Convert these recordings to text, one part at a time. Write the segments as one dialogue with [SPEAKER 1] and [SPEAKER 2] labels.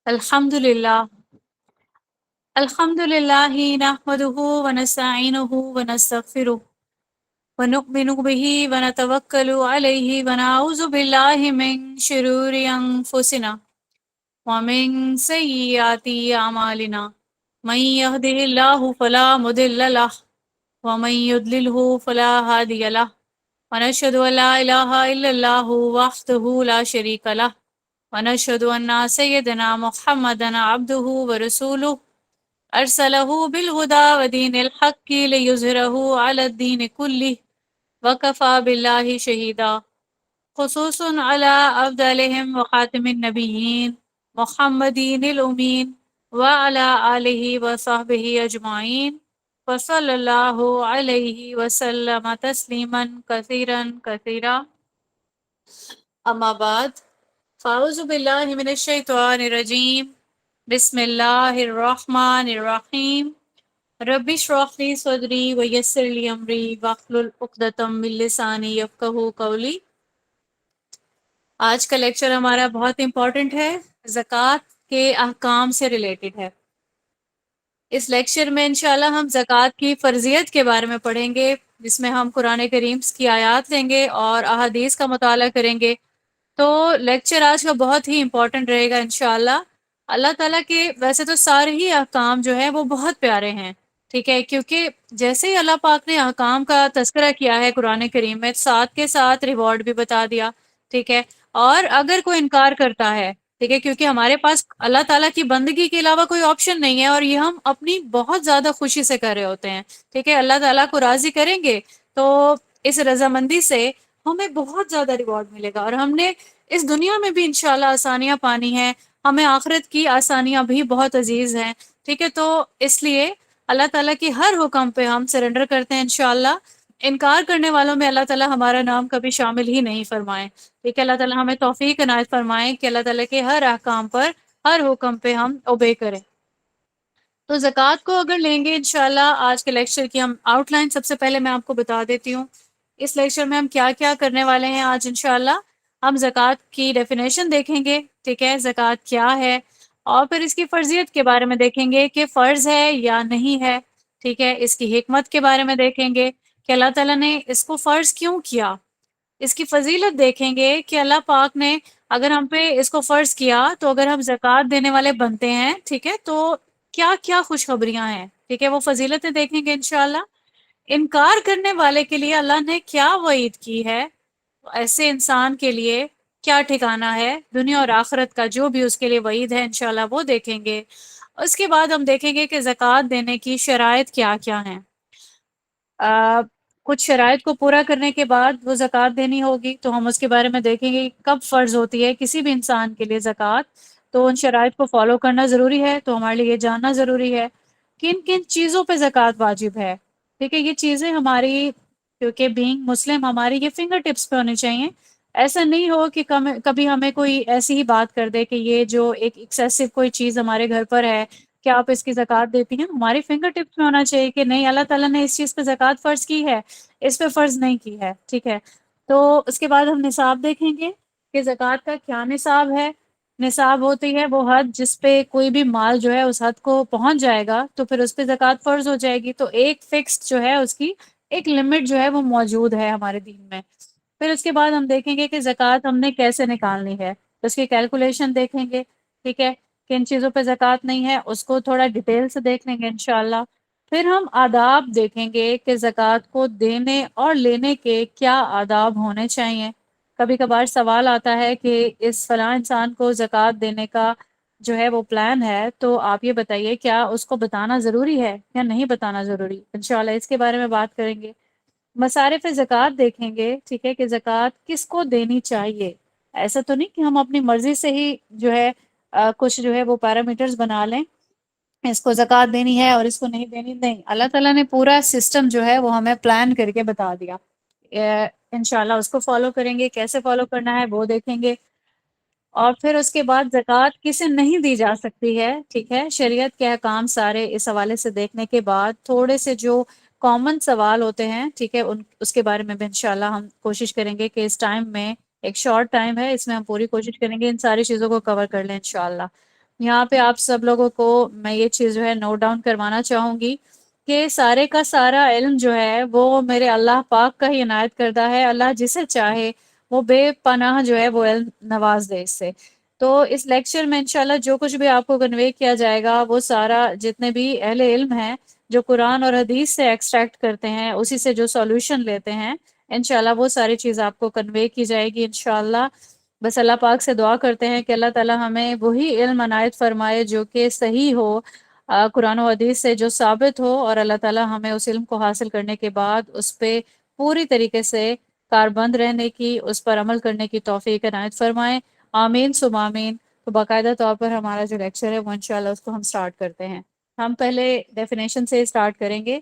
[SPEAKER 1] الحمد لله. الحمد لله نحمده ونستعينه ونستغفره ونؤمن به ونتوكل عليه ونعوذ بالله من شرور أنفسنا ومن سيئات أعمالنا. من يهده الله فلا مضل له ومن يضلله فلا هادي له ونشهد أن لا إله إلا الله وحده لا شريك له ونشهد أن سيدنا محمدا عبده ورسوله أرسله بالهدى ودين الحق ليظهره على الدين كله وكفى بالله شهيدا. خصوص على أفضلهم وخاتم النبيين محمد الأمين وعلى آله وصحبه أجمعين وصلى الله عليه وسلم تسليما كثيرا كثيرا. أما بعد، فأعوذ بالله من الشيطان الرجيم. بسم الله الرحمن الرحيم. رب اشرح لي صدري ويسر لي امری واحلل عقدۃ من لسانی یفقہوا قولی. آج کا لیکچر ہمارا بہت امپورٹنٹ ہے، زکوٰۃ کے احکام سے ریلیٹڈ ہے. اس لیکچر میں انشاءاللہ ہم زکوٰۃ کی فرضیت کے بارے میں پڑھیں گے، جس میں ہم قرآن کریم کی آیات لیں گے اور احادیث کا مطالعہ کریں گے. تو لیکچر آج کا بہت ہی امپورٹنٹ رہے گا انشاءاللہ. اللہ تعالیٰ کے ویسے تو سارے ہی احکام جو ہیں وہ بہت پیارے ہیں، ٹھیک ہے، کیونکہ جیسے ہی اللہ پاک نے احکام کا تذکرہ کیا ہے قرآن کریم میں، ساتھ کے ساتھ ریوارڈ بھی بتا دیا، ٹھیک ہے. اور اگر کوئی انکار کرتا ہے، ٹھیک ہے، کیونکہ ہمارے پاس اللہ تعالیٰ کی بندگی کے علاوہ کوئی آپشن نہیں ہے، اور یہ ہم اپنی بہت زیادہ خوشی سے کر رہے ہوتے ہیں، ٹھیک ہے. اللہ تعالیٰ کو راضی کریں گے تو اس رضامندی سے ہمیں بہت زیادہ ریوارڈ ملے گا، اور ہم نے اس دنیا میں بھی انشاءاللہ آسانیاں پانی ہیں، ہمیں آخرت کی آسانیاں بھی بہت عزیز ہیں، ٹھیک ہے. تو اس لیے اللہ تعالیٰ کی ہر حکم پہ ہم سرنڈر کرتے ہیں انشاءاللہ. انکار کرنے والوں میں اللہ تعالیٰ ہمارا نام کبھی شامل ہی نہیں فرمائے، ٹھیک ہے. اللہ تعالیٰ ہمیں توفیق عنایت فرمائے کہ اللہ تعالیٰ کے ہر احکام پر، ہر حکم پہ ہم اوبے کریں. تو زکوٰۃ کو اگر لیں گے انشاءاللہ، آج کے لیکچر کی ہم آؤٹ لائن سب سے پہلے میں آپ کو بتا دیتی ہوں. اس لیکچر میں ہم کیا کیا کرنے والے ہیں آج انشاءاللہ. ہم زکوٰۃ کی ڈیفینیشن دیکھیں گے، ٹھیک ہے، زکوٰۃ کیا ہے، اور پھر اس کی فرضیت کے بارے میں دیکھیں گے کہ فرض ہے یا نہیں ہے، ٹھیک ہے. اس کی حکمت کے بارے میں دیکھیں گے کہ اللہ تعالیٰ نے اس کو فرض کیوں کیا. اس کی فضیلت دیکھیں گے کہ اللہ پاک نے اگر ہم پہ اس کو فرض کیا تو اگر ہم زکوٰۃ دینے والے بنتے ہیں، ٹھیک ہے، تو کیا کیا خوشخبریاں ہیں، ٹھیک ہے، وہ فضیلتیں دیکھیں گے انشاءاللہ. انکار کرنے والے کے لیے اللہ نے کیا وعید کی ہے، ایسے انسان کے لیے کیا ٹھکانہ ہے دنیا اور آخرت کا، جو بھی اس کے لیے وعید ہے انشاءاللہ وہ دیکھیں گے. اس کے بعد ہم دیکھیں گے کہ زکوٰۃ دینے کی شرائط کیا کیا ہیں. کچھ شرائط کو پورا کرنے کے بعد وہ زکوٰۃ دینی ہوگی، تو ہم اس کے بارے میں دیکھیں گے کب فرض ہوتی ہے کسی بھی انسان کے لیے زکوٰۃ. تو ان شرائط کو فالو کرنا ضروری ہے، تو ہمارے لیے یہ جاننا ضروری ہے کن کن چیزوں پہ زکوٰۃ واجب ہے، ٹھیک ہے. یہ چیزیں ہماری، کیونکہ بینگ مسلم ہماری یہ فنگر ٹپس پہ ہونی چاہیے. ایسا نہیں ہو کہ کبھی ہمیں کوئی ایسی ہی بات کر دے کہ یہ جو ایک ایکسیسو کوئی چیز ہمارے گھر پر ہے، کیا آپ اس کی زکوٰۃ دیتی ہیں. ہماری فنگر ٹپس میں ہونا چاہیے کہ نہیں، اللہ تعالیٰ نے اس چیز پہ زکوٰۃ فرض کی ہے، اس پہ فرض نہیں کی ہے، ٹھیک ہے. تو اس کے بعد ہم نصاب دیکھیں گے کہ زکوٰۃ کا کیا نصاب ہے. نصاب ہوتی ہے وہ حد جس پہ کوئی بھی مال جو ہے اس حد کو پہنچ جائے گا تو پھر اس پہ زکوٰۃ فرض ہو جائے گی. تو ایک فکسڈ جو ہے اس کی ایک لمٹ جو ہے وہ موجود ہے ہمارے دین میں. پھر اس کے بعد ہم دیکھیں گے کہ زکوٰۃ ہم نے کیسے نکالنی ہے، اس کی کیلکولیشن دیکھیں گے، ٹھیک ہے. کن چیزوں پہ زکوٰۃ نہیں ہے اس کو تھوڑا ڈیٹیل سے دیکھ لیں گے انشاءاللہ. پھر ہم آداب دیکھیں گے کہ زکوٰۃ کو دینے اور لینے کے کیا آداب ہونے چاہیے. کبھی کبھار سوال آتا ہے کہ اس فلاں انسان کو زکوٰۃ دینے کا جو ہے وہ پلان ہے، تو آپ یہ بتائیے کیا اس کو بتانا ضروری ہے یا نہیں بتانا ضروری. انشاءاللہ اس کے بارے میں بات کریں گے. مصارف زکوٰۃ دیکھیں گے، ٹھیک ہے، کہ زکوٰۃ کس کو دینی چاہیے. ایسا تو نہیں کہ ہم اپنی مرضی سے ہی جو ہے کچھ جو ہے وہ پیرامیٹرز بنا لیں، اس کو زکوٰۃ دینی ہے اور اس کو نہیں دینی. نہیں، اللہ تعالیٰ نے پورا سسٹم جو ہے وہ ہمیں پلان کر کے بتا دیا. انشاءاللہ اس کو فالو کریں گے، کیسے فالو کرنا ہے وہ دیکھیں گے. اور پھر اس کے بعد زکوٰۃ کسے نہیں دی جا سکتی ہے، ٹھیک ہے. شریعت کے احکام سارے اس حوالے سے دیکھنے کے بعد تھوڑے سے جو کامن سوال ہوتے ہیں، ٹھیک ہے، اس کے بارے میں بھی انشاءاللہ ہم کوشش کریں گے کہ اس ٹائم میں، ایک شارٹ ٹائم ہے اس میں ہم پوری کوشش کریں گے ان ساری چیزوں کو کور کر لیں انشاءاللہ. یہاں پہ آپ سب لوگوں کو میں یہ چیز جو ہے نوٹ ڈاؤن کروانا چاہوں گی کہ سارے کا سارا علم جو ہے وہ میرے اللہ پاک کا ہی عنایت کردہ ہے۔ اللہ جسے چاہے وہ بے پناہ جو ہے وہ علم نواز دے اس سے۔ تو اس لیکچر میں انشاءاللہ جو کچھ بھی آپ کو کنوے کیا جائے گا وہ سارا جتنے بھی اہل علم ہیں جو قرآن اور حدیث سے ایکسٹریکٹ کرتے ہیں، اسی سے جو سولوشن لیتے ہیں، انشاءاللہ وہ ساری چیز آپ کو کنوے کی جائے گی انشاءاللہ۔ بس اللہ پاک سے دعا کرتے ہیں کہ اللہ تعالی ہمیں وہی علم عنایت فرمائے جو کہ صحیح ہو، قرآن و حدیث سے جو ثابت ہو، اور اللہ تعالی ہمیں اس علم کو حاصل کرنے کے بعد اس پہ پوری طریقے سے کاربند رہنے کی، اس پر عمل کرنے کی توفیق عنایت فرمائے۔ آمین ثم آمین۔ تو باقاعدہ طور پر ہمارا جو لیکچر ہے وہ انشاءاللہ اس کو ہم سٹارٹ کرتے ہیں۔ ہم پہلے ڈیفینیشن سے سٹارٹ کریں گے۔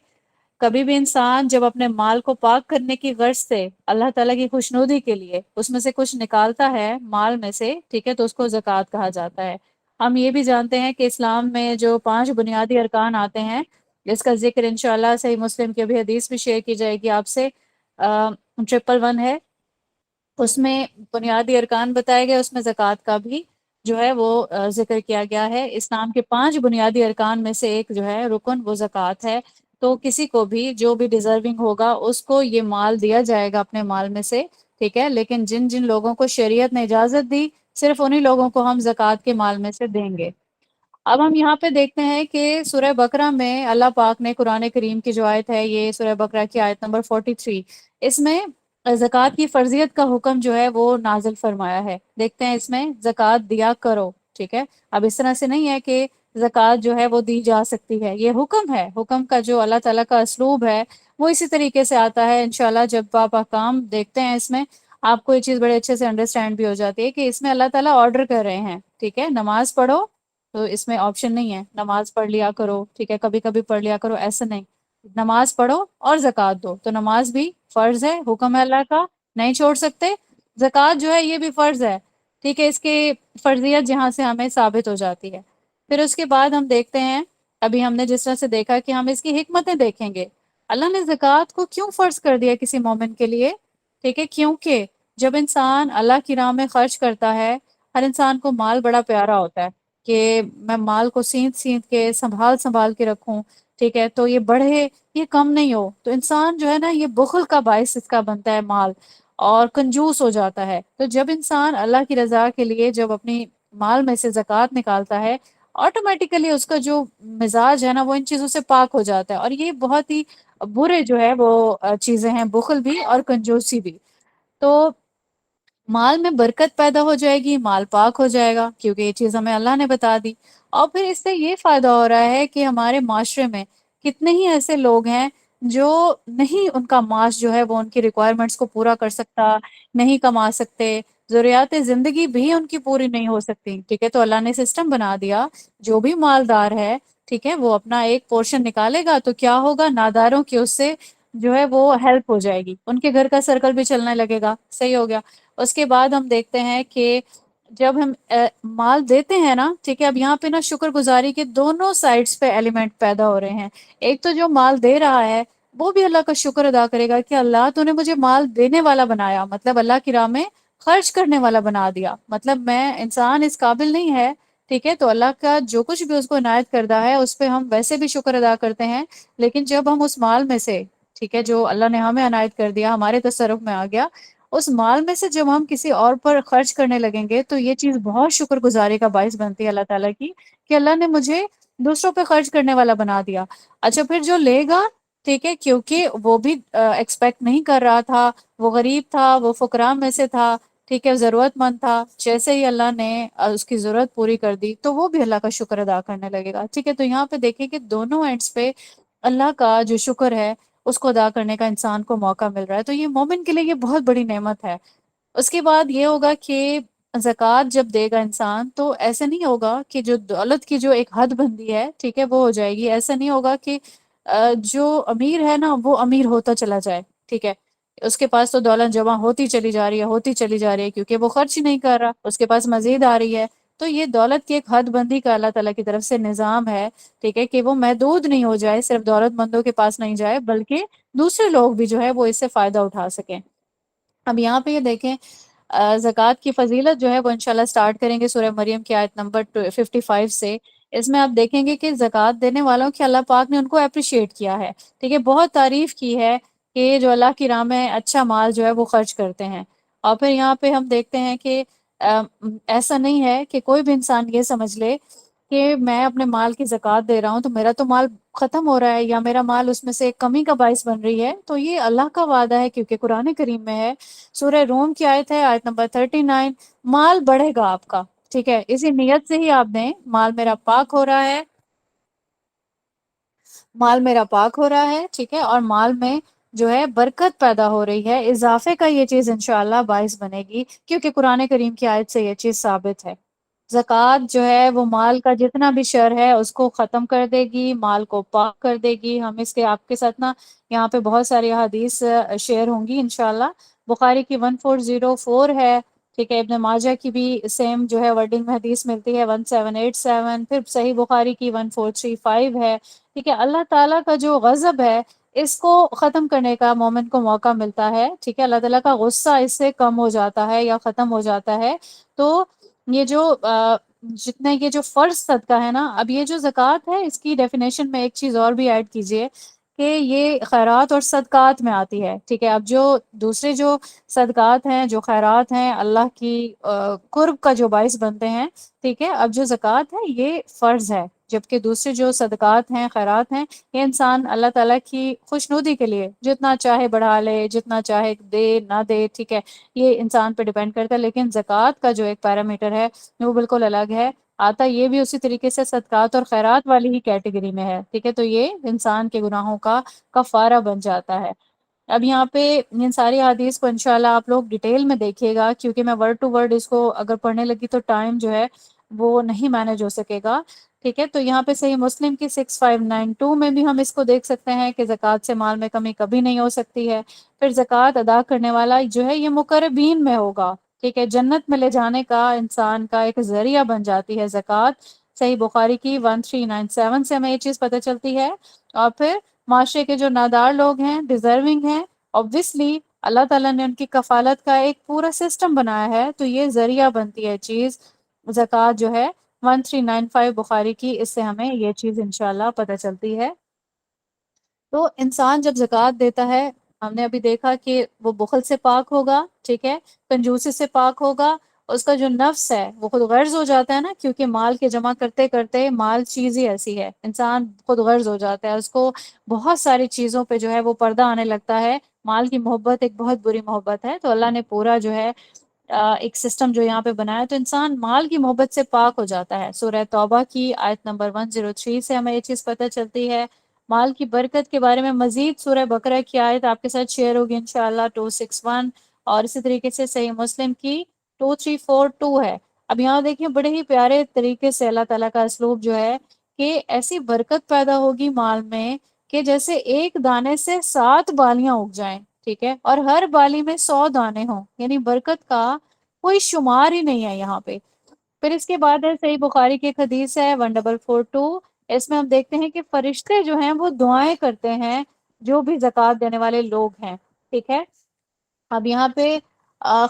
[SPEAKER 1] کبھی بھی انسان جب اپنے مال کو پاک کرنے کی غرض سے اللہ تعالیٰ کی خوشنودی کے لیے اس میں سے کچھ نکالتا ہے مال میں سے، ٹھیک ہے، تو اس کو زکوٰۃ کہا جاتا ہے۔ ہم یہ بھی جانتے ہیں کہ اسلام میں جو 5 بنیادی ارکان آتے ہیں، جس کا ذکر انشاءاللہ صحیح مسلم کی ابھی حدیث بھی شیئر کی جائے گی آپ سے، 111 ہے، اس میں بنیادی ارکان بتائے گئے، اس میں زکوٰۃ کا بھی جو ہے وہ ذکر کیا گیا ہے۔ اسلام کے 5 بنیادی ارکان میں سے ایک جو ہے رکن وہ زکوٰۃ ہے۔ تو کسی کو بھی جو بھی ڈیزرونگ ہوگا اس کو یہ مال دیا جائے گا اپنے مال میں سے، ٹھیک ہے، لیکن جن جن لوگوں کو شریعت نے اجازت دی صرف انہی لوگوں کو ہم زکوٰۃ کے مال میں سے دیں گے۔ اب ہم یہاں پہ دیکھتے ہیں کہ سورہ بقرہ میں اللہ پاک نے قرآن کریم کی جو آیت ہے، یہ سورہ بقرہ کی آیت نمبر 43، اس میں زکوٰۃ کی فرضیت کا حکم جو ہے وہ نازل فرمایا ہے۔ دیکھتے ہیں اس میں زکوٰۃ دیا کرو، ٹھیک ہے۔ اب اس طرح سے نہیں ہے کہ زکوٰۃ جو ہے وہ دی جا سکتی ہے، یہ حکم ہے۔ حکم کا جو اللہ تعالیٰ کا اسلوب ہے وہ اسی طریقے سے آتا ہے انشاءاللہ۔ جب آپ احکام دیکھتے ہیں اس میں آپ کو یہ چیز بڑے اچھے سے انڈرسٹینڈ بھی ہو جاتی ہے کہ اس میں اللہ تعالیٰ آرڈر کر رہے ہیں، ٹھیک ہے، نماز پڑھو، تو اس میں آپشن نہیں ہے نماز پڑھ لیا کرو، ٹھیک ہے، کبھی کبھی پڑھ لیا کرو، ایسا نہیں، نماز پڑھو اور زکوٰۃ دو۔ تو نماز بھی فرض ہے، حکم ہے اللہ کا، نہیں چھوڑ سکتے۔ زکوٰۃ جو ہے یہ بھی فرض ہے، ٹھیک ہے، اس کی فرضیت جہاں سے ہمیں ثابت ہو جاتی ہے۔ پھر اس کے بعد ہم دیکھتے ہیں، ابھی ہم نے جس طرح سے دیکھا کہ ہم اس کی حکمتیں دیکھیں گے۔ اللہ نے زکوٰۃ کو کیوں فرض کر دیا کسی مومن کے لیے؟ ٹھیک ہے، کیونکہ جب انسان اللہ کی راہ میں خرچ کرتا ہے، ہر انسان کو مال بڑا پیارا ہوتا ہے کہ میں مال کو سینت سینت کے سنبھال سنبھال کے رکھوں، ٹھیک ہے، تو یہ بڑھے، یہ کم نہیں ہو۔ تو انسان جو ہے نا یہ بخل کا باعث اس کا بنتا ہے مال، اور کنجوس ہو جاتا ہے۔ تو جب انسان اللہ کی رضا کے لیے جب اپنی مال میں سے زکوٰۃ نکالتا ہے، آٹومیٹیکلی اس کا جو مزاج ہے نا وہ ان چیزوں سے پاک ہو جاتا ہے، اور یہ بہت ہی برے جو ہے وہ چیزیں ہیں، بخل بھی اور کنجوسی بھی۔ تو مال میں برکت پیدا ہو جائے گی، مال پاک ہو جائے گا، کیونکہ یہ چیز ہمیں اللہ نے بتا دی۔ اور پھر اس سے یہ فائدہ ہو رہا ہے کہ ہمارے معاشرے میں کتنے ہی ایسے لوگ ہیں جو نہیں، ان کا معاش جو ہے وہ ان کی ریکوائرمنٹس کو پورا کر سکتا، نہیں کما سکتے، ضروریات زندگی بھی ان کی پوری نہیں ہو سکتی، ٹھیک ہے۔ تو اللہ نے سسٹم بنا دیا، جو بھی مالدار ہے، ٹھیک ہے، وہ اپنا ایک پورشن نکالے گا تو کیا ہوگا، ناداروں کی اس سے جو ہے وہ ہیلپ ہو جائے گی، ان کے گھر کا سرکل بھی چلنے لگے گا، صحیح ہو گیا۔ اس کے بعد ہم دیکھتے ہیں کہ جب ہم مال دیتے ہیں نا، ٹھیک ہے، اب یہاں پہ نا شکر گزاری کے دونوں سائڈز پہ ایلیمنٹ پیدا ہو رہے ہیں۔ ایک تو جو مال دے رہا ہے وہ بھی اللہ کا شکر ادا کرے گا کہ اللہ تو نے مجھے مال دینے والا بنایا، مطلب اللہ کی راہ میں خرچ کرنے والا بنا دیا، مطلب میں انسان اس قابل نہیں ہے، ٹھیک ہے، تو اللہ کا جو کچھ بھی اس کو عنایت کردہ ہے اس پہ ہم ویسے بھی شکر ادا کرتے ہیں، لیکن جب ہم اس مال میں سے، ٹھیک ہے، جو اللہ نے ہمیں عنایت کر دیا، ہمارے تصرف میں آ گیا، اس مال میں سے جب ہم کسی اور پر خرچ کرنے لگیں گے تو یہ چیز بہت شکر گزاری کا باعث بنتی ہے اللہ تعالیٰ کی، کہ اللہ نے مجھے دوسروں پہ خرچ کرنے والا بنا دیا۔ اچھا، پھر جو لے گا، ٹھیک ہے، کیونکہ وہ بھی ایکسپیکٹ نہیں کر رہا تھا، وہ غریب تھا، وہ فقراء میں سے تھا، ٹھیک ہے، ضرورت مند تھا، جیسے ہی اللہ نے اس کی ضرورت پوری کر دی تو وہ بھی اللہ کا شکر ادا کرنے لگے گا، ٹھیک ہے۔ تو یہاں پہ دیکھیں کہ دونوں اینڈز پہ اللہ کا جو شکر ہے اس کو ادا کرنے کا انسان کو موقع مل رہا ہے، تو یہ مومن کے لیے یہ بہت بڑی نعمت ہے۔ اس کے بعد یہ ہوگا کہ زکوٰۃ جب دے گا انسان تو ایسے نہیں ہوگا کہ جو دولت کی جو ایک حد بندی ہے، ٹھیک ہے، وہ ہو جائے گی۔ ایسا نہیں ہوگا کہ جو امیر ہے نا وہ امیر ہوتا چلا جائے، ٹھیک ہے، اس کے پاس تو دولت جمع ہوتی چلی جا رہی ہے، ہوتی چلی جا رہی ہے، کیونکہ وہ خرچ ہی نہیں کر رہا، اس کے پاس مزید آ رہی ہے۔ تو یہ دولت کی ایک حد بندی کا اللہ تعالیٰ کی طرف سے نظام ہے، ٹھیک ہے، کہ وہ محدود نہیں ہو جائے، صرف دولت مندوں کے پاس نہیں جائے، بلکہ دوسرے لوگ بھی جو ہے وہ اس سے فائدہ اٹھا سکیں۔ اب یہاں پہ یہ دیکھیں، زکوٰۃ کی فضیلت جو ہے وہ انشاءاللہ سٹارٹ کریں گے سورہ مریم کی آیت نمبر 55 سے۔ اس میں آپ دیکھیں گے کہ زکوٰۃ دینے والوں کی اللہ پاک نے ان کو اپریشیٹ کیا ہے، ٹھیک ہے، بہت تعریف کی ہے کہ جو اللہ کی راہ میں اچھا مال جو ہے وہ خرچ کرتے ہیں۔ اور پھر یہاں پہ ہم دیکھتے ہیں کہ ایسا نہیں ہے کہ کوئی بھی انسان یہ سمجھ لے کہ میں اپنے مال کی زکوٰۃ دے رہا ہوں تو میرا تو مال ختم ہو رہا ہے یا میرا مال اس میں سے ایک کمی کا باعث بن رہی ہے، تو یہ اللہ کا وعدہ ہے، کیونکہ قرآن کریم میں ہے، سورہ روم کی آیت ہے، آیت نمبر 39، مال بڑھے گا آپ کا، ٹھیک ہے، اسی نیت سے ہی آپ دیں، مال میرا پاک ہو رہا ہے، مال میرا پاک ہو رہا ہے، ٹھیک ہے، اور مال میں جو ہے برکت پیدا ہو رہی ہے، اضافے کا یہ چیز انشاءاللہ باعث بنے گی، کیونکہ قرآن کریم کی آیت سے یہ چیز ثابت ہے۔ زکوٰۃ جو ہے وہ مال کا جتنا بھی شر ہے اس کو ختم کر دے گی، مال کو پاک کر دے گی۔ ہم اس کے آپ کے ساتھ نا یہاں پہ بہت ساری حدیث شیئر ہوں گی انشاءاللہ۔ بخاری کی 1404 ہے، ٹھیک ہے، ابن ماجہ کی بھی سیم جو ہے ورڈنگ میں حدیث ملتی ہے 1787، پھر صحیح بخاری کی 1435 ہے، ٹھیک ہے۔ اللہ تعالیٰ کا جو غضب ہے اس کو ختم کرنے کا مومن کو موقع ملتا ہے، ٹھیک ہے، اللہ تعالیٰ کا غصہ اس سے کم ہو جاتا ہے یا ختم ہو جاتا ہے۔ تو یہ جو جتنے یہ جو فرض صدقہ ہے نا، اب یہ جو زکوٰۃ ہے اس کی ڈیفینیشن میں ایک چیز اور بھی ایڈ کیجئے کہ یہ خیرات اور صدقات میں آتی ہے، ٹھیک ہے۔ اب جو دوسرے جو صدقات ہیں، جو خیرات ہیں، اللہ کی قرب کا جو باعث بنتے ہیں، ٹھیک ہے، اب جو زکوٰۃ ہے یہ فرض ہے، جبکہ دوسرے جو صدقات ہیں، خیرات ہیں، یہ انسان اللہ تعالیٰ کی خوشنودی کے لیے جتنا چاہے بڑھا لے، جتنا چاہے دے نہ دے، ٹھیک ہے، یہ انسان پہ ڈیپینڈ کرتا ہے۔ لیکن زکوٰۃ کا جو ایک پیرامیٹر ہے وہ بالکل الگ ہے، آتا یہ بھی اسی طریقے سے صدقات اور خیرات والی ہی کیٹیگری میں ہے، ٹھیک ہے، تو یہ انسان کے گناہوں کا کفارہ بن جاتا ہے۔ اب یہاں پہ ان ساری حدیث کو انشاءاللہ آپ لوگ ڈیٹیل میں دیکھیے گا، کیونکہ میں ورڈ ٹو ورڈ اس کو اگر پڑھنے لگی تو ٹائم جو ہے وہ نہیں مینج ہو سکے گا، ٹھیک ہے۔ تو یہاں پہ صحیح مسلم کی 6592 میں بھی ہم اس کو دیکھ سکتے ہیں کہ زکوٰۃ سے مال میں کمی کبھی نہیں ہو سکتی ہے۔ پھر زکوٰۃ ادا کرنے والا جو ہے یہ مقربین میں ہوگا، ٹھیک ہے، جنت میں لے جانے کا انسان کا ایک ذریعہ بن جاتی ہے زکوٰۃ۔ صحیح بخاری کی 1397 سے ہمیں یہ چیز پتہ چلتی ہے۔ اور پھر معاشرے کے جو نادار لوگ ہیں، ڈیزرونگ ہیں، obviously اللہ تعالیٰ نے ان کی کفالت کا ایک پورا سسٹم بنایا ہے، تو یہ ذریعہ بنتی ہے چیز زکوٰۃ جو ہے۔ 1395 بخاری کی، اس سے ہمیں یہ چیز انشاءاللہ پتہ چلتی ہے۔ تو انسان جب زکوٰۃ دیتا ہے، ہم نے ابھی دیکھا کہ وہ بخل سے پاک ہوگا، ٹھیک ہے، کنجوسی سے پاک ہوگا، اس کا جو نفس ہے وہ خود غرض ہو جاتا ہے نا، کیونکہ مال کے جمع کرتے کرتے مال چیز ہی ایسی ہے، انسان خود غرض ہو جاتا ہے، اس کو بہت ساری چیزوں پہ جو ہے وہ پردہ آنے لگتا ہے۔ مال کی محبت ایک بہت بری محبت ہے، تو اللہ نے پورا جو ہے ایک سسٹم جو یہاں پہ بنایا، تو انسان مال کی محبت سے پاک ہو جاتا ہے۔ سورہ توبہ کی آیت نمبر 103 سے ہمیں یہ چیز پتہ چلتی ہے۔ مال کی برکت کے بارے میں مزید سورہ بقرہ کی آیت آپ کے ساتھ شیئر ہوگی انشاءاللہ 261، اور اسی طریقے سے صحیح مسلم کی 2342 ہے۔ اب یہاں دیکھیں بڑے ہی پیارے طریقے سے اللہ تعالیٰ کا اسلوب جو ہے کہ ایسی برکت پیدا ہوگی مال میں کہ جیسے ایک دانے سے 7 بالیاں اگ جائیں، ٹھیک ہے، اور ہر بالی میں 100 دانے ہوں، یعنی برکت کا کوئی شمار ہی نہیں ہے یہاں پہ۔ پھر اس کے بعد ہے صحیح بخاری کی ایک حدیث ہے 1442، اس میں ہم دیکھتے ہیں کہ فرشتے جو ہیں وہ دعائیں کرتے ہیں جو بھی زکوٰۃ دینے والے لوگ ہیں، ٹھیک ہے۔ اب یہاں پہ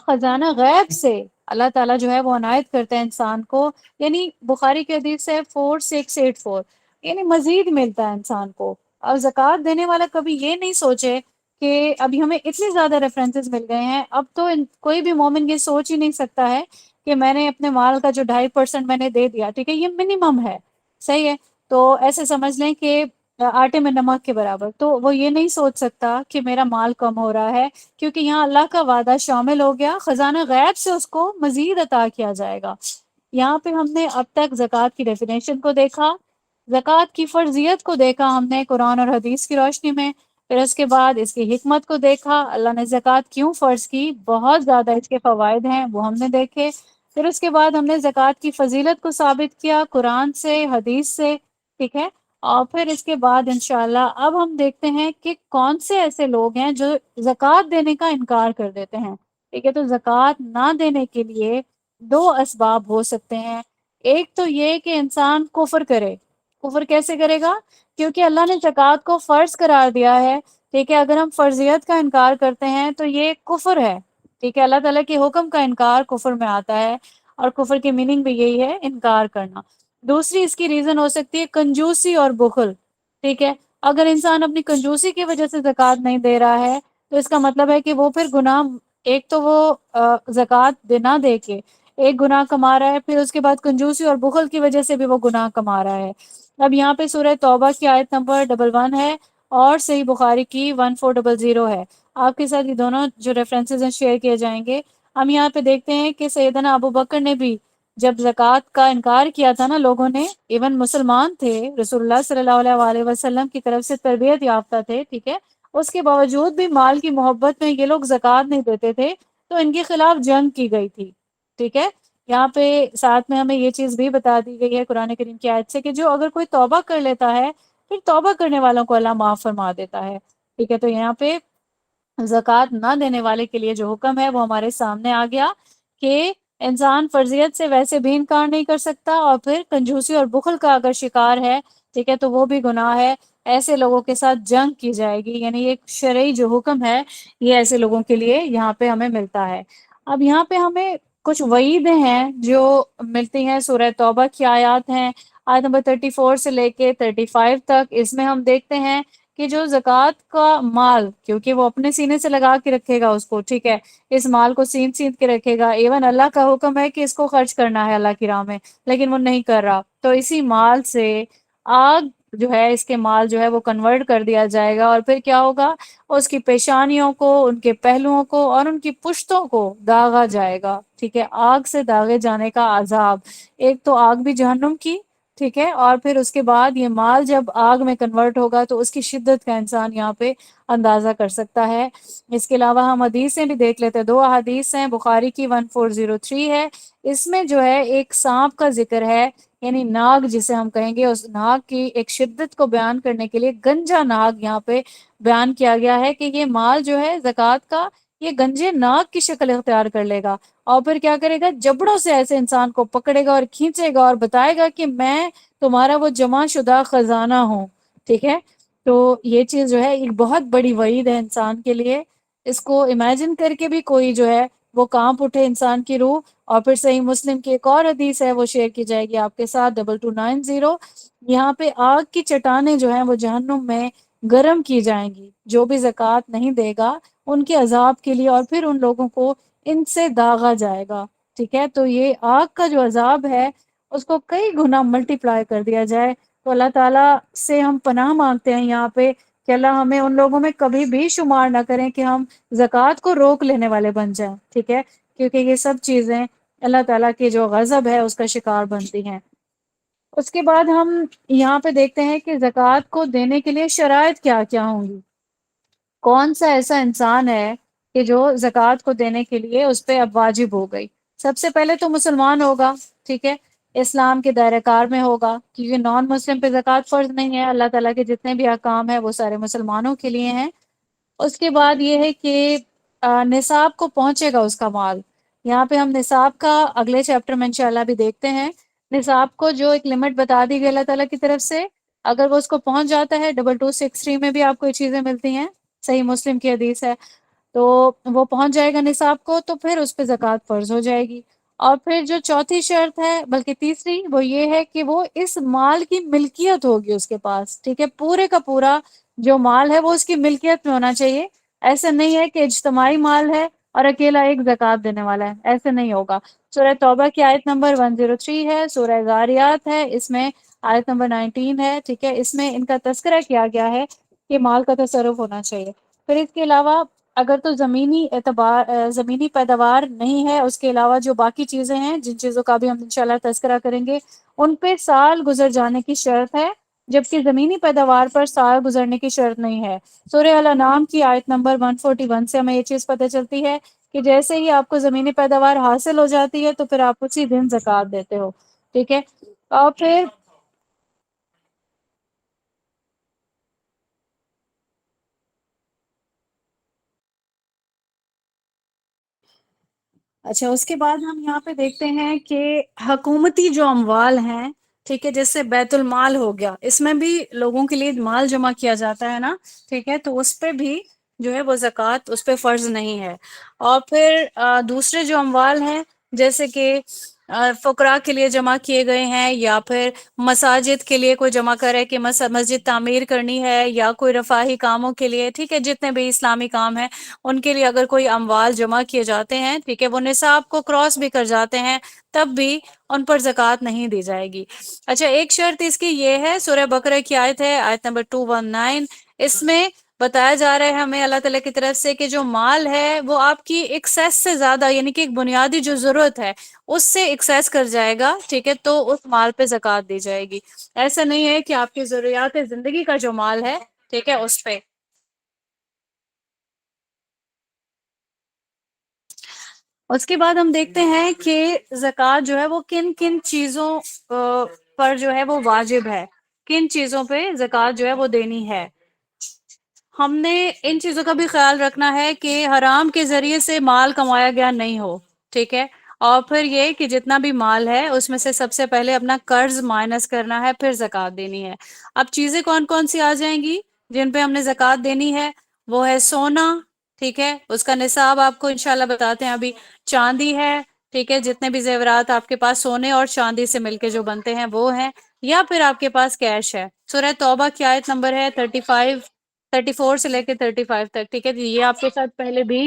[SPEAKER 1] خزانہ غیب سے اللہ تعالیٰ جو ہے وہ عنایت کرتے ہیں انسان کو، یعنی بخاری کی حدیث ہے 4684، یعنی مزید ملتا ہے انسان کو۔ اور زکوٰۃ دینے والا کبھی یہ نہیں سوچے کہ ابھی ہمیں اتنے زیادہ ریفرنسز مل گئے ہیں، اب تو کوئی بھی مومن یہ سوچ ہی نہیں سکتا ہے کہ میں نے اپنے مال کا جو 2.5% میں نے دے دیا، ٹھیک ہے، یہ منیمم ہے، صحیح ہے، تو ایسے سمجھ لیں کہ آٹے میں نمک کے برابر، تو وہ یہ نہیں سوچ سکتا کہ میرا مال کم ہو رہا ہے، کیونکہ یہاں اللہ کا وعدہ شامل ہو گیا، خزانہ غیب سے اس کو مزید عطا کیا جائے گا۔ یہاں پہ ہم نے اب تک زکوٰۃ کی ڈیفینیشن کو دیکھا، زکوٰۃ کی فرضیت کو دیکھا ہم نے قرآن اور حدیث کی روشنی میں، پھر اس کے بعد اس کی حکمت کو دیکھا، اللہ نے زکوٰۃ کیوں فرض کی، بہت زیادہ اس کے فوائد ہیں وہ ہم نے دیکھے، پھر اس کے بعد ہم نے زکوٰۃ کی فضیلت کو ثابت کیا قرآن سے، حدیث سے، ٹھیک ہے۔ اور پھر اس کے بعد انشاءاللہ اب ہم دیکھتے ہیں کہ کون سے ایسے لوگ ہیں جو زکوٰۃ دینے کا انکار کر دیتے ہیں، ٹھیک ہے۔ تو زکوٰۃ نہ دینے کے لیے 2 اسباب ہو سکتے ہیں، ایک تو یہ کہ انسان کفر کرے، کفر کیسے کرے گا، کیونکہ اللہ نے زکوٰۃ کو فرض قرار دیا ہے، ٹھیک ہے، اگر ہم فرضیت کا انکار کرتے ہیں تو یہ کفر ہے، ٹھیک ہے، اللہ تعالیٰ کے حکم کا انکار کفر میں آتا ہے، اور کفر کی میننگ بھی یہی ہے، انکار کرنا۔ دوسری اس کی ریزن ہو سکتی ہے کنجوسی اور بخل، ٹھیک ہے۔ اگر انسان اپنی کنجوسی کی وجہ سے زکوٰۃ نہیں دے رہا ہے تو اس کا مطلب ہے کہ وہ پھر گناہ، ایک تو وہ زکوٰۃ نہ دے کے ایک گناہ کما رہا ہے، پھر اس کے بعد کنجوسی اور بخل کی وجہ سے بھی وہ گناہ کما رہا ہے۔ اب یہاں پہ سورہ توبہ کی آیت نمبر 11 ہے، اور صحیح بخاری کی 1400 ہے۔ آپ کے ساتھ یہ دونوں جو ریفرنسز ہیں شیئر کیے جائیں گے۔ ہم یہاں پہ دیکھتے ہیں کہ سیدنا ابو بکر نے بھی جب زکوٰۃ کا انکار کیا تھا نا لوگوں نے، ایون مسلمان تھے، رسول اللہ صلی اللہ علیہ وسلم کی طرف سے تربیت یافتہ تھے، ٹھیک ہے، اس کے باوجود بھی مال کی محبت میں یہ لوگ زکوٰۃ نہیں دیتے تھے، تو ان کے خلاف جنگ کی گئی تھی، ٹھیک ہے۔ یہاں پہ ساتھ میں ہمیں یہ چیز بھی بتا دی گئی ہے قرآن کریم کی آیت سے کہ جو اگر کوئی توبہ کر لیتا ہے پھر توبہ کرنے والوں کو اللہ معاف فرما دیتا ہے، ٹھیک ہے۔ تو یہاں پہ زکوٰۃ نہ دینے والے کے لیے جو حکم ہے وہ ہمارے سامنے آ گیا کہ انسان فرضیت سے ویسے بھی انکار نہیں کر سکتا، اور پھر کنجوسی اور بخل کا اگر شکار ہے، ٹھیک ہے، تو وہ بھی گناہ ہے، ایسے لوگوں کے ساتھ جنگ کی جائے گی، یعنی ایک شرعی جو حکم ہے یہ ایسے لوگوں کے لیے یہاں پہ ہمیں ملتا ہے۔ اب یہاں پہ ہمیں کچھ وعیدیں ہیں جو ملتی ہیں، سورہ توبہ کی آیات ہیں، آیت نمبر 34 سے لے کے 35 تک۔ اس میں ہم دیکھتے ہیں کہ جو زکوٰۃ کا مال، کیونکہ وہ اپنے سینے سے لگا کے رکھے گا اس کو، ٹھیک ہے، اس مال کو سینت سینت کے رکھے گا، ایون اللہ کا حکم ہے کہ اس کو خرچ کرنا ہے اللہ کی راہ میں، لیکن وہ نہیں کر رہا، تو اسی مال سے آگ جو ہے، اس کے مال جو ہے وہ کنورٹ کر دیا جائے گا، اور پھر کیا ہوگا، اس کی پیشانیوں کو، ان کے پہلوؤں کو اور ان کی پشتوں کو داغا جائے گا، ٹھیک ہے، آگ سے داغے جانے کا عذاب۔ ایک تو آگ بھی جہنم کی، ٹھیک ہے، اور پھر اس کے بعد یہ مال جب آگ میں کنورٹ ہوگا تو اس کی شدت کا انسان یہاں پہ اندازہ کر سکتا ہے۔ اس کے علاوہ ہم حدیثیں بھی دیکھ لیتے ہیں، دو حدیث ہیں، بخاری کی 1403 ہے، اس میں جو ہے ایک سانپ کا ذکر ہے، یعنی ناگ جسے ہم کہیں گے، اس ناگ کی ایک شدت کو بیان کرنے کے لیے گنجا ناگ یہاں پہ بیان کیا گیا ہے کہ یہ مال جو ہے زکوٰۃ کا، یہ گنجے ناگ کی شکل اختیار کر لے گا، اور پھر کیا کرے گا، جبڑوں سے ایسے انسان کو پکڑے گا اور کھینچے گا اور بتائے گا کہ میں تمہارا وہ جمع شدہ خزانہ ہوں، ٹھیک ہے۔ تو یہ چیز جو ہے ایک بہت بڑی وعید ہے انسان کے لیے، اس کو امیجن کر کے بھی کوئی جو ہے وہ کانپ اٹھے انسان کی روح۔ اور پھر صحیح مسلم کی ایک اور حدیث ہے، وہ شیئر کی جائے گی آپ کے ساتھ، 2290۔ یہاں پہ آگ کی چٹانیں جو ہیں وہ جہنم میں گرم کی جائیں گی، جو بھی زکوٰۃ نہیں دے گا ان کے عذاب کے لیے، اور پھر ان لوگوں کو ان سے داغا جائے گا، ٹھیک ہے۔ تو یہ آگ کا جو عذاب ہے اس کو کئی گنا ملٹی پلائی کر دیا جائے۔ تو اللہ تعالیٰ سے ہم پناہ مانگتے ہیں یہاں پہ کہ اللہ ہمیں ان لوگوں میں کبھی بھی شمار نہ کریں کہ ہم زکوٰۃ کو روک لینے والے بن جائیں، ٹھیک ہے، کیونکہ یہ سب چیزیں اللہ تعالیٰ کی جو غضب ہے اس کا شکار بنتی ہیں۔ اس کے بعد ہم یہاں پہ دیکھتے ہیں کہ زکوٰۃ کو دینے کے لیے شرائط کیا کیا ہوں گی، کون سا ایسا انسان ہے کہ جو زکوٰۃ کو دینے کے لیے اس پہ اب واجب ہو گئی۔ سب سے پہلے تو مسلمان ہوگا، ٹھیک ہے، اسلام کے دائرہ کار میں ہوگا، کیونکہ نان مسلم پہ زکوٰۃ فرض نہیں ہے، اللہ تعالیٰ کے جتنے بھی احکام ہیں وہ سارے مسلمانوں کے لیے ہیں۔ اس کے بعد یہ ہے کہ نصاب کو پہنچے گا اس کا مال۔ یہاں پہ ہم نصاب کا اگلے چیپٹر میں انشاءاللہ بھی دیکھتے ہیں۔ نصاب کو جو ایک لمٹ بتا دی گئی اللہ تعالیٰ کی طرف سے، اگر وہ اس کو پہنچ جاتا ہے، 2263 میں بھی آپ کو یہ چیزیں ملتی ہیں، صحیح مسلم کی حدیث ہے، تو وہ پہنچ جائے گا نصاب کو، تو پھر اس پہ زکوٰۃ فرض ہو جائے گی۔ اور پھر جو چوتھی شرط ہے، بلکہ تیسری، وہ یہ ہے کہ وہ اس مال کی ملکیت ہوگی اس کے پاس، ٹھیک ہے، پورے کا پورا جو مال ہے وہ اس کی ملکیت میں ہونا چاہیے۔ ایسا نہیں ہے کہ اجتماعی مال ہے اور اکیلا ایک زکوٰۃ دینے والا ہے، ایسے نہیں ہوگا۔ سورہ توبہ کی آیت نمبر 103 ہے، سورہ ذاریات ہے، اس میں آیت نمبر 19 ہے، ٹھیک ہے، اس میں ان کا تذکرہ کیا گیا ہے کہ مال کا تصرف ہونا چاہیے۔ پھر اس کے علاوہ اگر تو زمینی پیداوار نہیں ہے، اس کے علاوہ جو باقی چیزیں ہیں، جن چیزوں کا بھی ہم انشاءاللہ تذکرہ کریں گے، ان پہ سال گزر جانے کی شرط ہے، جبکہ زمینی پیداوار پر سال گزرنے کی شرط نہیں ہے۔ سورہ الانعام کی آیت نمبر 141 سے ہمیں یہ چیز پتہ چلتی ہے کہ جیسے ہی آپ کو زمینی پیداوار حاصل ہو جاتی ہے تو پھر آپ اسی دن زکوٰۃ دیتے ہو، ٹھیک ہے۔ اور پھر اچھا، اس کے بعد ہم یہاں پہ دیکھتے ہیں کہ حکومتی جو اموال ہیں، ٹھیک ہے، جیسے بیت المال ہو گیا، اس میں بھی لوگوں کے لیے مال جمع کیا جاتا ہے نا، ٹھیک ہے، تو اس پہ بھی جو ہے وہ زکوٰۃ اس پہ فرض نہیں ہے۔ اور پھر دوسرے جو اموال ہیں، جیسے کہ فقراء کے لیے جمع کیے گئے ہیں، یا پھر مساجد کے لیے کوئی جمع کرے کہ مسجد تعمیر کرنی ہے، یا کوئی رفاہی کاموں کے لیے، ٹھیک ہے، جتنے بھی اسلامی کام ہیں ان کے لیے اگر کوئی اموال جمع کیے جاتے ہیں، ٹھیک ہے، وہ نصاب کو کراس بھی کر جاتے ہیں، تب بھی ان پر زکوٰۃ نہیں دی جائے گی۔ اچھا، ایک شرط اس کی یہ ہے، سورہ بقرہ کی آیت ہے، آیت نمبر 219، اس میں بتایا جا رہا ہے ہمیں اللہ تعالیٰ کی طرف سے کہ جو مال ہے وہ آپ کی ایکسیس سے زیادہ، یعنی کہ ایک بنیادی جو ضرورت ہے اس سے ایکسیس کر جائے گا، ٹھیک ہے، تو اس مال پہ زکوٰۃ دی جائے گی۔ ایسا نہیں ہے کہ آپ کی ضروریات زندگی کا جو مال ہے، ٹھیک ہے، اس پہ۔ اس کے بعد ہم دیکھتے ہیں کہ زکوٰۃ جو ہے وہ کن کن چیزوں پر جو ہے وہ واجب ہے، کن چیزوں پہ زکوٰۃ جو ہے وہ دینی ہے۔ ہم نے ان چیزوں کا بھی خیال رکھنا ہے کہ حرام کے ذریعے سے مال کمایا گیا نہیں ہو، ٹھیک ہے، اور پھر یہ کہ جتنا بھی مال ہے اس میں سے سب سے پہلے اپنا قرض مائنس کرنا ہے، پھر زکوٰۃ دینی ہے۔ اب چیزیں کون کون سی آ جائیں گی جن پہ ہم نے زکوٰۃ دینی ہے؟ وہ ہے سونا، ٹھیک ہے، اس کا نصاب آپ کو انشاءاللہ بتاتے ہیں ابھی۔ چاندی ہے، ٹھیک ہے، جتنے بھی زیورات آپ کے پاس سونے اور چاندی سے مل کے جو بنتے ہیں وہ ہیں، یا پھر آپ کے پاس کیش ہے۔ سورہ توبہ کی آیت نمبر ہے 34 سے لے کے 35 تک، ٹھیک ہے، یہ آپ کے ساتھ پہلے بھی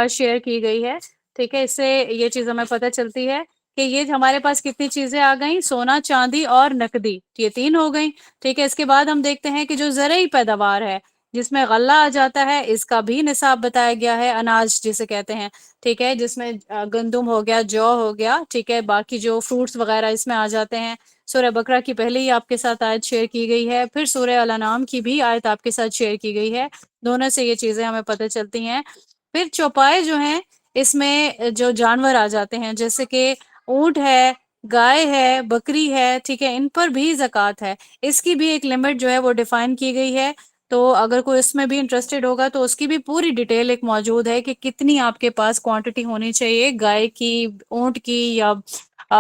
[SPEAKER 1] شیئر کی گئی ہے، ٹھیک ہے، اس سے یہ چیز ہمیں پتہ چلتی ہے کہ یہ ہمارے پاس کتنی چیزیں آ گئیں، سونا، چاندی اور نقدی، یہ تین ہو گئیں، ٹھیک ہے۔ اس کے بعد ہم دیکھتے ہیں کہ جو زرعی پیداوار ہے جس میں غلہ آ جاتا ہے، اس کا بھی نصاب بتایا گیا ہے، اناج جسے کہتے ہیں، ٹھیک ہے، جس میں گندم ہو گیا، جو ہو گیا، ٹھیک ہے، باقی جو فروٹس وغیرہ اس میں آ جاتے ہیں۔ سورہ بقرہ کی پہلے ہی آپ کے ساتھ آیت شیئر کی گئی ہے، پھر سورہ الانعام کی بھی آیت آپ کے ساتھ شیئر کی گئی ہے، دونوں سے یہ چیزیں ہمیں پتہ چلتی ہیں۔ پھر چوپائے جو ہیں، اس میں جو جانور آ جاتے ہیں جیسے کہ اونٹ ہے، گائے ہے، بکری ہے، ٹھیک ہے، ان پر بھی زکوٰۃ ہے۔ اس کی بھی ایک لمٹ جو ہے وہ ڈیفائن کی گئی ہے، تو اگر کوئی اس میں بھی انٹرسٹڈ ہوگا تو اس کی بھی پوری ڈیٹیل ایک موجود ہے کہ کتنی آپ کے پاس کوانٹٹی ہونی چاہیے گائے کی، اونٹ کی، یا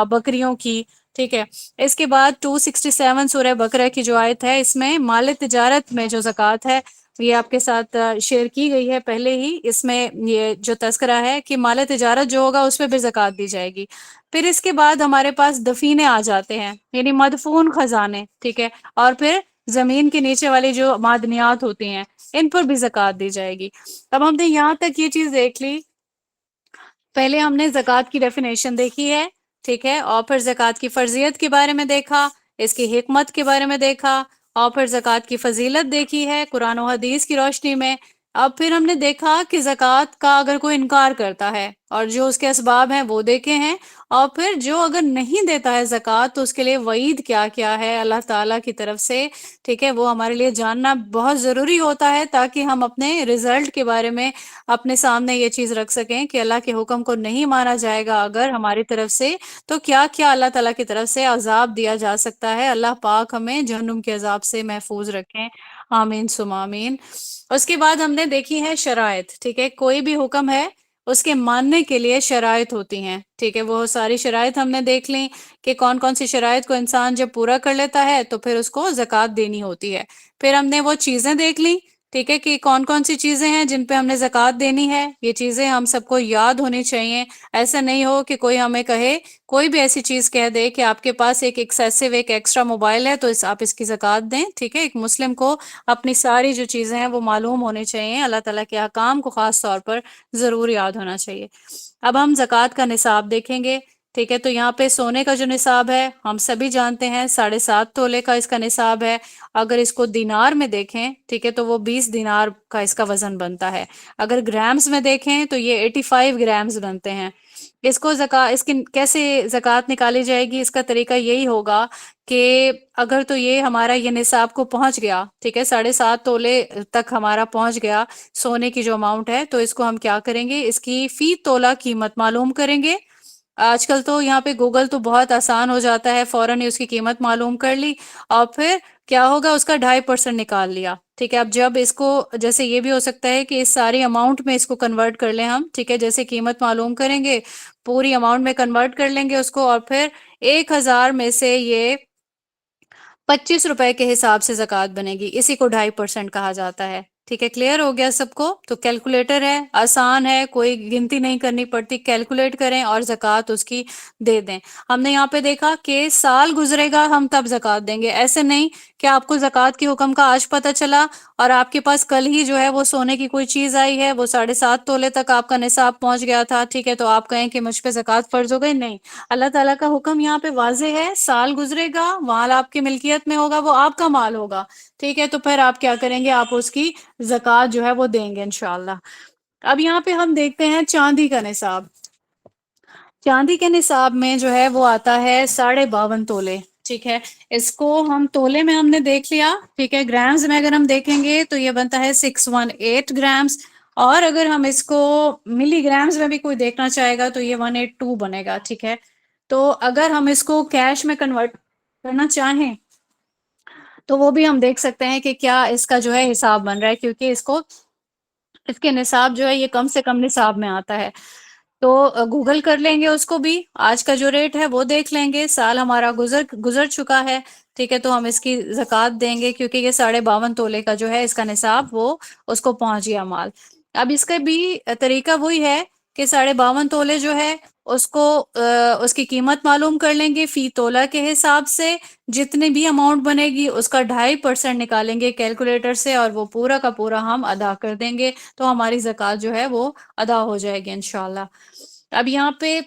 [SPEAKER 1] بکریوں کی، ٹھیک ہے۔ اس کے بعد 267 سورہ بقرہ کی جو آیت ہے، اس میں مال تجارت میں جو زکوٰۃ ہے یہ آپ کے ساتھ شیئر کی گئی ہے پہلے ہی۔ اس میں یہ جو تذکرہ ہے کہ مال تجارت جو ہوگا اس پہ بھی زکوٰۃ دی جائے گی۔ پھر اس کے بعد ہمارے پاس دفینے آ جاتے ہیں، یعنی مدفون خزانے، ٹھیک ہے، اور پھر زمین کے نیچے والی جو معدنیات ہوتی ہیں ان پر بھی زکوٰۃ دی جائے گی۔ اب ہم نے یہاں تک یہ چیز دیکھ لی، پہلے ہم نے زکوٰۃ کی ڈیفینیشن دیکھی ہے، ٹھیک ہے، اور پھر زکوٰۃ کی فرضیت کے بارے میں دیکھا، اس کی حکمت کے بارے میں دیکھا، اور پھر زکوٰۃ کی فضیلت دیکھی ہے قرآن و حدیث کی روشنی میں۔ اب پھر ہم نے دیکھا کہ زکوٰۃ کا اگر کوئی انکار کرتا ہے اور جو اس کے اسباب ہیں وہ دیکھے ہیں، اور پھر جو اگر نہیں دیتا ہے زکوٰۃ تو اس کے لیے وعید کیا کیا ہے اللہ تعالیٰ کی طرف سے، ٹھیک ہے، وہ ہمارے لیے جاننا بہت ضروری ہوتا ہے تاکہ ہم اپنے رزلٹ کے بارے میں اپنے سامنے یہ چیز رکھ سکیں کہ اللہ کے حکم کو نہیں مانا جائے گا اگر ہماری طرف سے، تو کیا کیا اللہ تعالیٰ کی طرف سے عذاب دیا جا سکتا ہے۔ اللہ پاک ہمیں جہنم کے عذاب سے محفوظ رکھیں، آمین ثم آمین۔ اس کے بعد ہم نے دیکھی ہے شرائط، ٹھیک ہے، کوئی بھی حکم ہے اس کے ماننے کے لیے شرائط ہوتی ہیں، ٹھیک ہے، وہ ساری شرائط ہم نے دیکھ لیں کہ کون کون سی شرائط کو انسان جب پورا کر لیتا ہے تو پھر اس کو زکوٰۃ دینی ہوتی ہے۔ پھر ہم نے وہ چیزیں دیکھ لیں، ٹھیک ہے، کہ کون کون سی چیزیں ہیں جن پہ ہم نے زکوٰۃ دینی ہے، یہ چیزیں ہم سب کو یاد ہونی چاہیے۔ ایسا نہیں ہو کہ کوئی ہمیں کہے، کوئی بھی ایسی چیز کہہ دے کہ آپ کے پاس ایک ایکسیسو، ایک ایکسٹرا موبائل ہے تو آپ اس کی زکوٰۃ دیں، ٹھیک ہے۔ ایک مسلم کو اپنی ساری جو چیزیں ہیں وہ معلوم ہونے چاہیے، اللہ تعالیٰ کے احکام کو خاص طور پر ضرور یاد ہونا چاہیے۔ اب ہم زکوٰۃ کا نصاب دیکھیں گے، ٹھیک ہے، تو یہاں پہ سونے کا جو نصاب ہے ہم سبھی جانتے ہیں 7.5 تولے کا اس کا نصاب ہے۔ اگر اس کو دینار میں دیکھیں، ٹھیک ہے، تو وہ 20 دینار کا اس کا وزن بنتا ہے۔ اگر گرامز میں دیکھیں تو یہ 85 گرامز بنتے ہیں۔ اس کی کیسے زکوٰۃ نکالی جائے گی؟ اس کا طریقہ یہی ہوگا کہ اگر تو یہ ہمارا یہ نصاب کو پہنچ گیا، ٹھیک ہے، 7.5 تولے تک ہمارا پہنچ گیا سونے کی جو اماؤنٹ ہے، تو اس کو ہم کیا کریں گے، اس کی فی تولہ قیمت معلوم کریں گے۔ آج کل تو یہاں پہ گوگل تو بہت آسان ہو جاتا ہے، فوراً ہی اس کی قیمت معلوم کر لی، اور پھر کیا ہوگا، اس کا 2.5% نکال لیا، ٹھیک ہے۔ اب جب اس کو جیسے یہ بھی ہو سکتا ہے کہ اس ساری اماؤنٹ میں اس کو کنورٹ کر لیں ہم، ٹھیک ہے، جیسے قیمت معلوم کریں گے پوری اماؤنٹ میں کنورٹ کر لیں گے اس کو، اور پھر 1,000 میں سے یہ 25 روپے کے حساب سے زکوٰۃ بنے گی، اسی کو 2.5% کہا جاتا ہے، ٹھیک ہے، کلیئر ہو گیا سب کو؟ تو کیلکولیٹر ہے، آسان ہے، کوئی گنتی نہیں کرنی پڑتی، کیلکولیٹ کریں اور زکوٰۃ اس کی دے دیں۔ ہم نے یہاں پہ دیکھا کہ سال گزرے گا ہم تب زکوٰۃ دیں گے، ایسے نہیں کہ آپ کو زکوٰۃ کے حکم کا آج پتہ چلا اور آپ کے پاس کل ہی جو ہے وہ سونے کی کوئی چیز آئی ہے، وہ 7.5 تولے تک آپ کا نصاب پہنچ گیا تھا، ٹھیک ہے، تو آپ کہیں کہ مجھ پہ زکوٰۃ فرض ہو گئی۔ نہیں، اللہ تعالیٰ کا حکم یہاں پہ واضح ہے، سال گزرے گا، مال آپ کی ملکیت میں ہوگا، وہ آپ کا مال ہوگا، ٹھیک ہے، تو پھر آپ کیا کریں گے؟ آپ اس کی زکوٰۃ جو ہے وہ دیں گے انشاءاللہ۔ اب یہاں پہ ہم دیکھتے ہیں چاندی کا نصاب۔ چاندی کے نصاب میں جو ہے وہ آتا ہے 52.5 تولے، ٹھیک ہے، اس کو ہم تولے میں ہم نے دیکھ لیا، ٹھیک ہے، گرامز میں اگر ہم دیکھیں گے تو یہ بنتا ہے 618 گرامز، اور اگر ہم اس کو ملی گرامز میں بھی کوئی دیکھنا چاہے گا تو یہ 182 بنے گا، ٹھیک ہے۔ تو اگر ہم اس کو کیش میں کنورٹ کرنا چاہیں تو وہ بھی ہم دیکھ سکتے ہیں کہ کیا اس کا جو ہے حساب بن رہا ہے، کیونکہ اس کے نصاب جو ہے یہ کم سے کم نصاب میں آتا ہے۔ تو گوگل کر لیں گے اس کو بھی، آج کا جو ریٹ ہے وہ دیکھ لیں گے، سال ہمارا گزر چکا ہے، ٹھیک ہے، تو ہم اس کی زکوٰۃ دیں گے کیونکہ یہ 52.5 تولے کا جو ہے اس کا نصاب وہ اس کو پہنچ گیا مال۔ اب اس کا بھی طریقہ وہی ہے کہ 52.5 تولے جو ہے اس کو اس کی قیمت معلوم کر لیں گے فی تولہ کے حساب سے، جتنی بھی اماؤنٹ بنے گی اس کا 2.5% نکالیں گے کیلکولیٹر سے، اور وہ پورا کا پورا ہم ادا کر دیں گے، تو ہماری زکوٰۃ جو ہے وہ ادا ہو جائے گی انشاءاللہ۔ اب یہاں پہ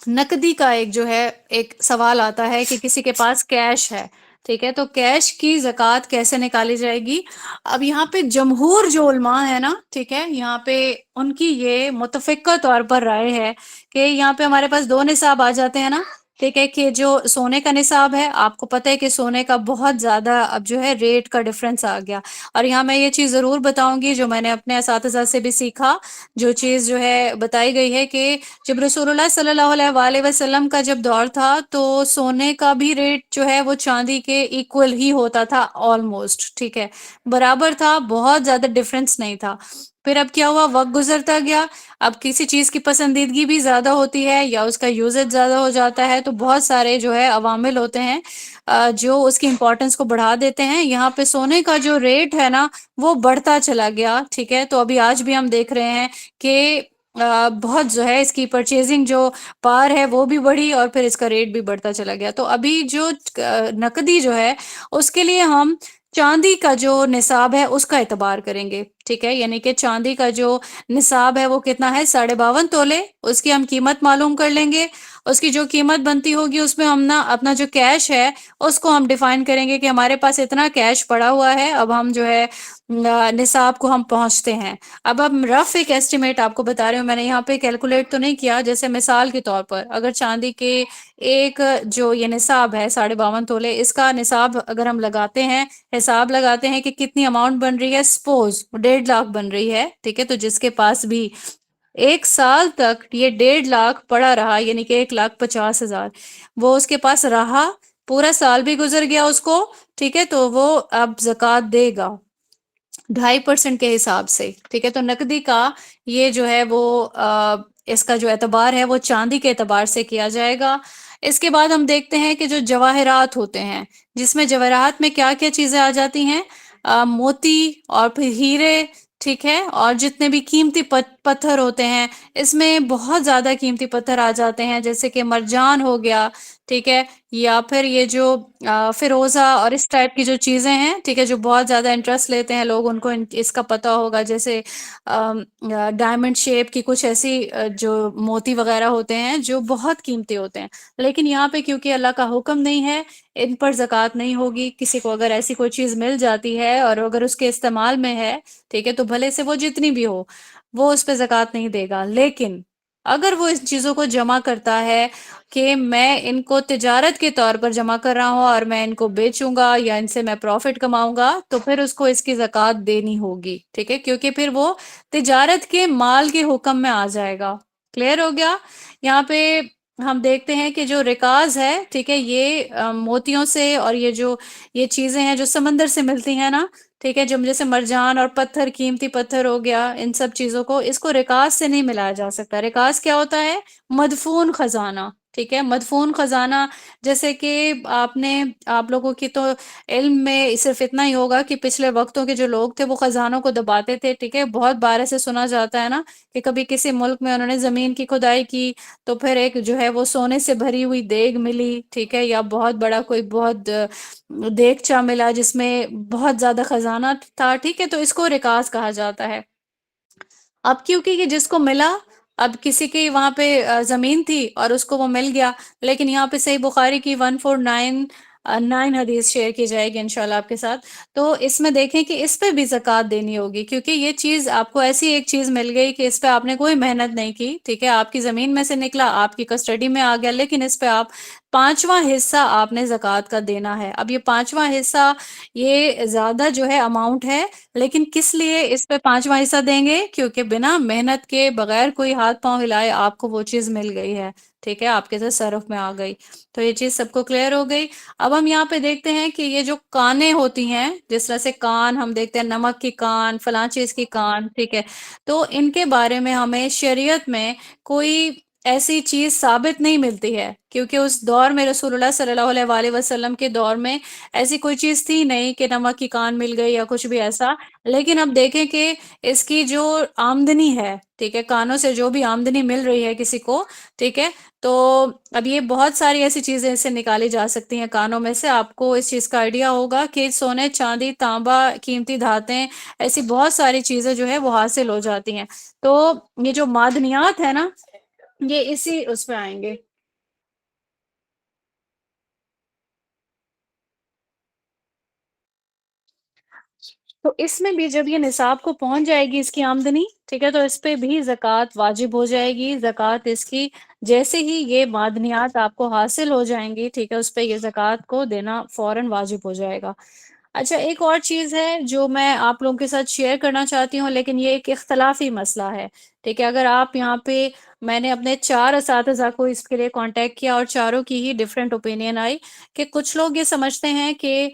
[SPEAKER 1] نقدی کا ایک جو ہے ایک سوال آتا ہے کہ کسی کے پاس کیش ہے، ٹھیک ہے، تو کیش کی زکوٰۃ کیسے نکالی جائے گی؟ اب یہاں پہ جمہور جو علماء ہے نا، ٹھیک ہے، یہاں پہ ان کی یہ متفقہ طور پر رائے ہے کہ یہاں پہ ہمارے پاس 2 نصاب آ جاتے ہیں نا، ٹھیک ہے، کہ جو سونے کا نصاب ہے، آپ کو پتہ ہے کہ سونے کا بہت زیادہ اب جو ہے ریٹ کا ڈفرنس آ گیا، اور یہاں میں یہ چیز ضرور بتاؤں گی جو میں نے اپنے اساتذہ سے بھی سیکھا، جو چیز جو ہے بتائی گئی ہے کہ جب رسول اللہ صلی اللہ علیہ وآلہ وسلم کا جب دور تھا تو سونے کا بھی ریٹ جو ہے وہ چاندی کے ایکول ہی ہوتا تھا، آلموسٹ، ٹھیک ہے، برابر تھا، بہت زیادہ ڈفرنس نہیں تھا۔ پھر اب کیا ہوا، وقت گزرتا گیا، اب کسی چیز کی پسندیدگی بھی زیادہ ہوتی ہے یا اس کا یوزج زیادہ ہو جاتا ہے، تو بہت سارے جو ہے عوامل ہوتے ہیں جو اس کی امپورٹنس کو بڑھا دیتے ہیں۔ یہاں پہ سونے کا جو ریٹ ہے نا وہ بڑھتا چلا گیا، ٹھیک ہے، تو ابھی آج بھی ہم دیکھ رہے ہیں کہ بہت جو ہے اس کی پرچیزنگ جو پار ہے وہ بھی بڑھی، اور پھر اس کا ریٹ بھی بڑھتا چلا گیا۔ تو ابھی جو نقدی جو ہے اس کے لیے ہم چاندی کا جو نصاب ہے اس کا اعتبار کریں گے، ٹھیک ہے، یعنی کہ چاندی کا جو نصاب ہے وہ کتنا ہے، 52.5 تولے، اس کی ہم قیمت معلوم کر لیں گے، اس کی جو قیمت بنتی ہوگی اس میں ہم نا اپنا جو کیش ہے اس کو ہم ڈیفائن کریں گے کہ ہمارے پاس اتنا کیش پڑا ہوا ہے، اب ہم جو ہے نصاب کو ہم پہنچتے ہیں۔ اب رف ایک ایسٹیمیٹ آپ کو بتا رہے ہوں، میں نے یہاں پہ کیلکولیٹ تو نہیں کیا، جیسے مثال کے طور پر اگر چاندی کے ایک جو یہ نصاب ہے 52.5 تولے، اس کا نصاب اگر ہم لگاتے ہیں، حساب لگاتے ہیں کہ کتنی اماؤنٹ بن رہی ہے، سپوز 1.5 لاکھ بن رہی ہے، ٹھیک ہے، تو جس کے پاس بھی 1 سال تک یہ 1.5 لاکھ پڑا رہا، یعنی کہ 1,50,000 وہ اس کے پاس رہا، پورا سال بھی گزر گیا اس کو، ٹھیک ہے، تو وہ اب زکوٰۃ دے گا 2.5% کے حساب سے، ٹھیک ہے۔ تو نقدی کا یہ جو ہے وہ اس کا جو اعتبار ہے وہ چاندی کے اعتبار سے کیا جائے گا۔ اس کے بعد ہم دیکھتے ہیں کہ جو جواہرات ہوتے ہیں، جس میں جواہرات میں کیا کیا چیزیں آ جاتی ہیں، موتی اور پھر ہیرے، ٹھیک ہے، اور جتنے بھی قیمتی پتھر ہوتے ہیں، اس میں بہت زیادہ قیمتی پتھر آ جاتے ہیں، جیسے کہ مرجان ہو گیا، ٹھیک ہے، یا پھر یہ جو فیروزہ اور اس ٹائپ کی جو چیزیں ہیں، ٹھیک ہے، جو بہت زیادہ انٹرسٹ لیتے ہیں لوگ، ان کو اس کا پتہ ہوگا، جیسے ڈائمنڈ شیپ کی کچھ ایسی جو موتی وغیرہ ہوتے ہیں جو بہت قیمتی ہوتے ہیں، لیکن یہاں پہ کیونکہ اللہ کا حکم نہیں ہے، ان پر زکوٰۃ نہیں ہوگی۔ کسی کو اگر ایسی کوئی چیز مل جاتی ہے اور اگر اس کے استعمال میں ہے، ٹھیک ہے، تو بھلے سے وہ جتنی بھی ہو وہ اس پہ زکوٰۃ نہیں دے گا، لیکن اگر وہ اس چیزوں کو جمع کرتا ہے کہ میں ان کو تجارت کے طور پر جمع کر رہا ہوں اور میں ان کو بیچوں گا یا ان سے میں پروفٹ کماؤں گا، تو پھر اس کو اس کی زکوٰۃ دینی ہوگی، ٹھیک ہے، کیونکہ پھر وہ تجارت کے مال کے حکم میں آ جائے گا۔ کلیئر ہو گیا؟ یہاں پہ ہم دیکھتے ہیں کہ جو رکاز ہے، ٹھیک ہے، یہ موتیوں سے اور یہ چیزیں ہیں جو سمندر سے ملتی ہیں نا، ٹھیک ہے، جیسے مرجان اور پتھر، قیمتی پتھر ہو گیا، ان سب چیزوں کو اس کو رکاز سے نہیں ملایا جا سکتا۔ رکاز کیا ہوتا ہے؟ مدفون خزانہ، ٹھیک ہے، مدفون خزانہ، جیسے کہ آپ لوگوں کی تو علم میں صرف اتنا ہی ہوگا کہ پچھلے وقتوں کے جو لوگ تھے وہ خزانوں کو دباتے تھے، ٹھیک ہے، بہت بار سے سنا جاتا ہے نا کہ کبھی کسی ملک میں انہوں نے زمین کی کھدائی کی تو پھر ایک جو ہے وہ سونے سے بھری ہوئی دیگ ملی، ٹھیک ہے، یا بہت بڑا کوئی بہت دیگچہ ملا جس میں بہت زیادہ خزانہ تھا، ٹھیک ہے، تو اس کو رکاز کہا جاتا ہے۔ اب کیونکہ یہ جس کو ملا، اب کسی کی وہاں پہ زمین تھی اور اس کو وہ مل گیا، لیکن یہاں پہ صحیح بخاری کی 1499 حدیث شیئر کی جائے گی انشاءاللہ آپ کے ساتھ، تو اس میں دیکھیں کہ اس پہ بھی زکوٰۃ دینی ہوگی، کیونکہ یہ چیز آپ کو ایسی ایک چیز مل گئی کہ اس پہ آپ نے کوئی محنت نہیں کی، ٹھیک ہے، آپ کی زمین میں سے نکلا، آپ کی کسٹڈی میں آ گیا، لیکن اس پہ آپ پانچواں حصہ آپ نے زکوٰۃ کا دینا ہے۔ اب یہ پانچواں حصہ یہ زیادہ جو ہے اماؤنٹ ہے، لیکن کس لیے اس پہ پانچواں حصہ دیں گے؟ کیونکہ بنا محنت کے بغیر کوئی ہاتھ پاؤں ہلائے آپ کو وہ چیز مل گئی ہے، ٹھیک ہے، آپ کے تصرف میں آ گئی، تو یہ چیز سب کو کلیئر ہو گئی۔ اب ہم یہاں پہ دیکھتے ہیں کہ یہ جو کانیں ہوتی ہیں، جس طرح سے کان ہم دیکھتے ہیں، نمک کی کان، فلاں چیز کی کان، ٹھیک ہے، تو ان کے بارے میں ہمیں شریعت میں کوئی ایسی چیز ثابت نہیں ملتی ہے، کیونکہ اس دور میں رسول اللہ صلی اللہ علیہ وآلہ وسلم کے دور میں ایسی کوئی چیز تھی نہیں کہ نمک کی کان مل گئی یا کچھ بھی ایسا، لیکن اب دیکھیں کہ اس کی جو آمدنی ہے، ٹھیک ہے، کانوں سے جو بھی آمدنی مل رہی ہے کسی کو، ٹھیک ہے، تو اب یہ بہت ساری ایسی چیزیں اس سے نکالی جا سکتی ہیں کانوں میں سے، آپ کو اس چیز کا آئیڈیا ہوگا کہ سونے، چاندی، تانبا، قیمتی دھاتیں، ایسی بہت ساری چیزیں جو ہے وہ حاصل ہو جاتی ہیں، تو یہ جو معدنیات ہے نا، یہ اسی اس پہ آئیں گے۔ تو اس میں بھی جب یہ نصاب کو پہنچ جائے گی اس کی آمدنی، ٹھیک ہے، تو اس پہ بھی زکوٰۃ واجب ہو جائے گی، زکوٰۃ اس کی جیسے ہی یہ معدنیات آپ کو حاصل ہو جائیں گی، ٹھیک ہے، اس پہ یہ زکوٰۃ کو دینا فوراً واجب ہو جائے گا۔ اچھا، ایک اور چیز ہے جو میں آپ لوگوں کے ساتھ شیئر کرنا چاہتی ہوں، لیکن یہ ایک اختلافی مسئلہ ہے، ٹھیک ہے، اگر آپ یہاں پہ، میں نے اپنے 4 اساتذہ کو اس کے لیے کانٹیکٹ کیا اور چاروں کی ہی ڈفرینٹ اوپینین آئی، کہ کچھ لوگ یہ سمجھتے ہیں کہ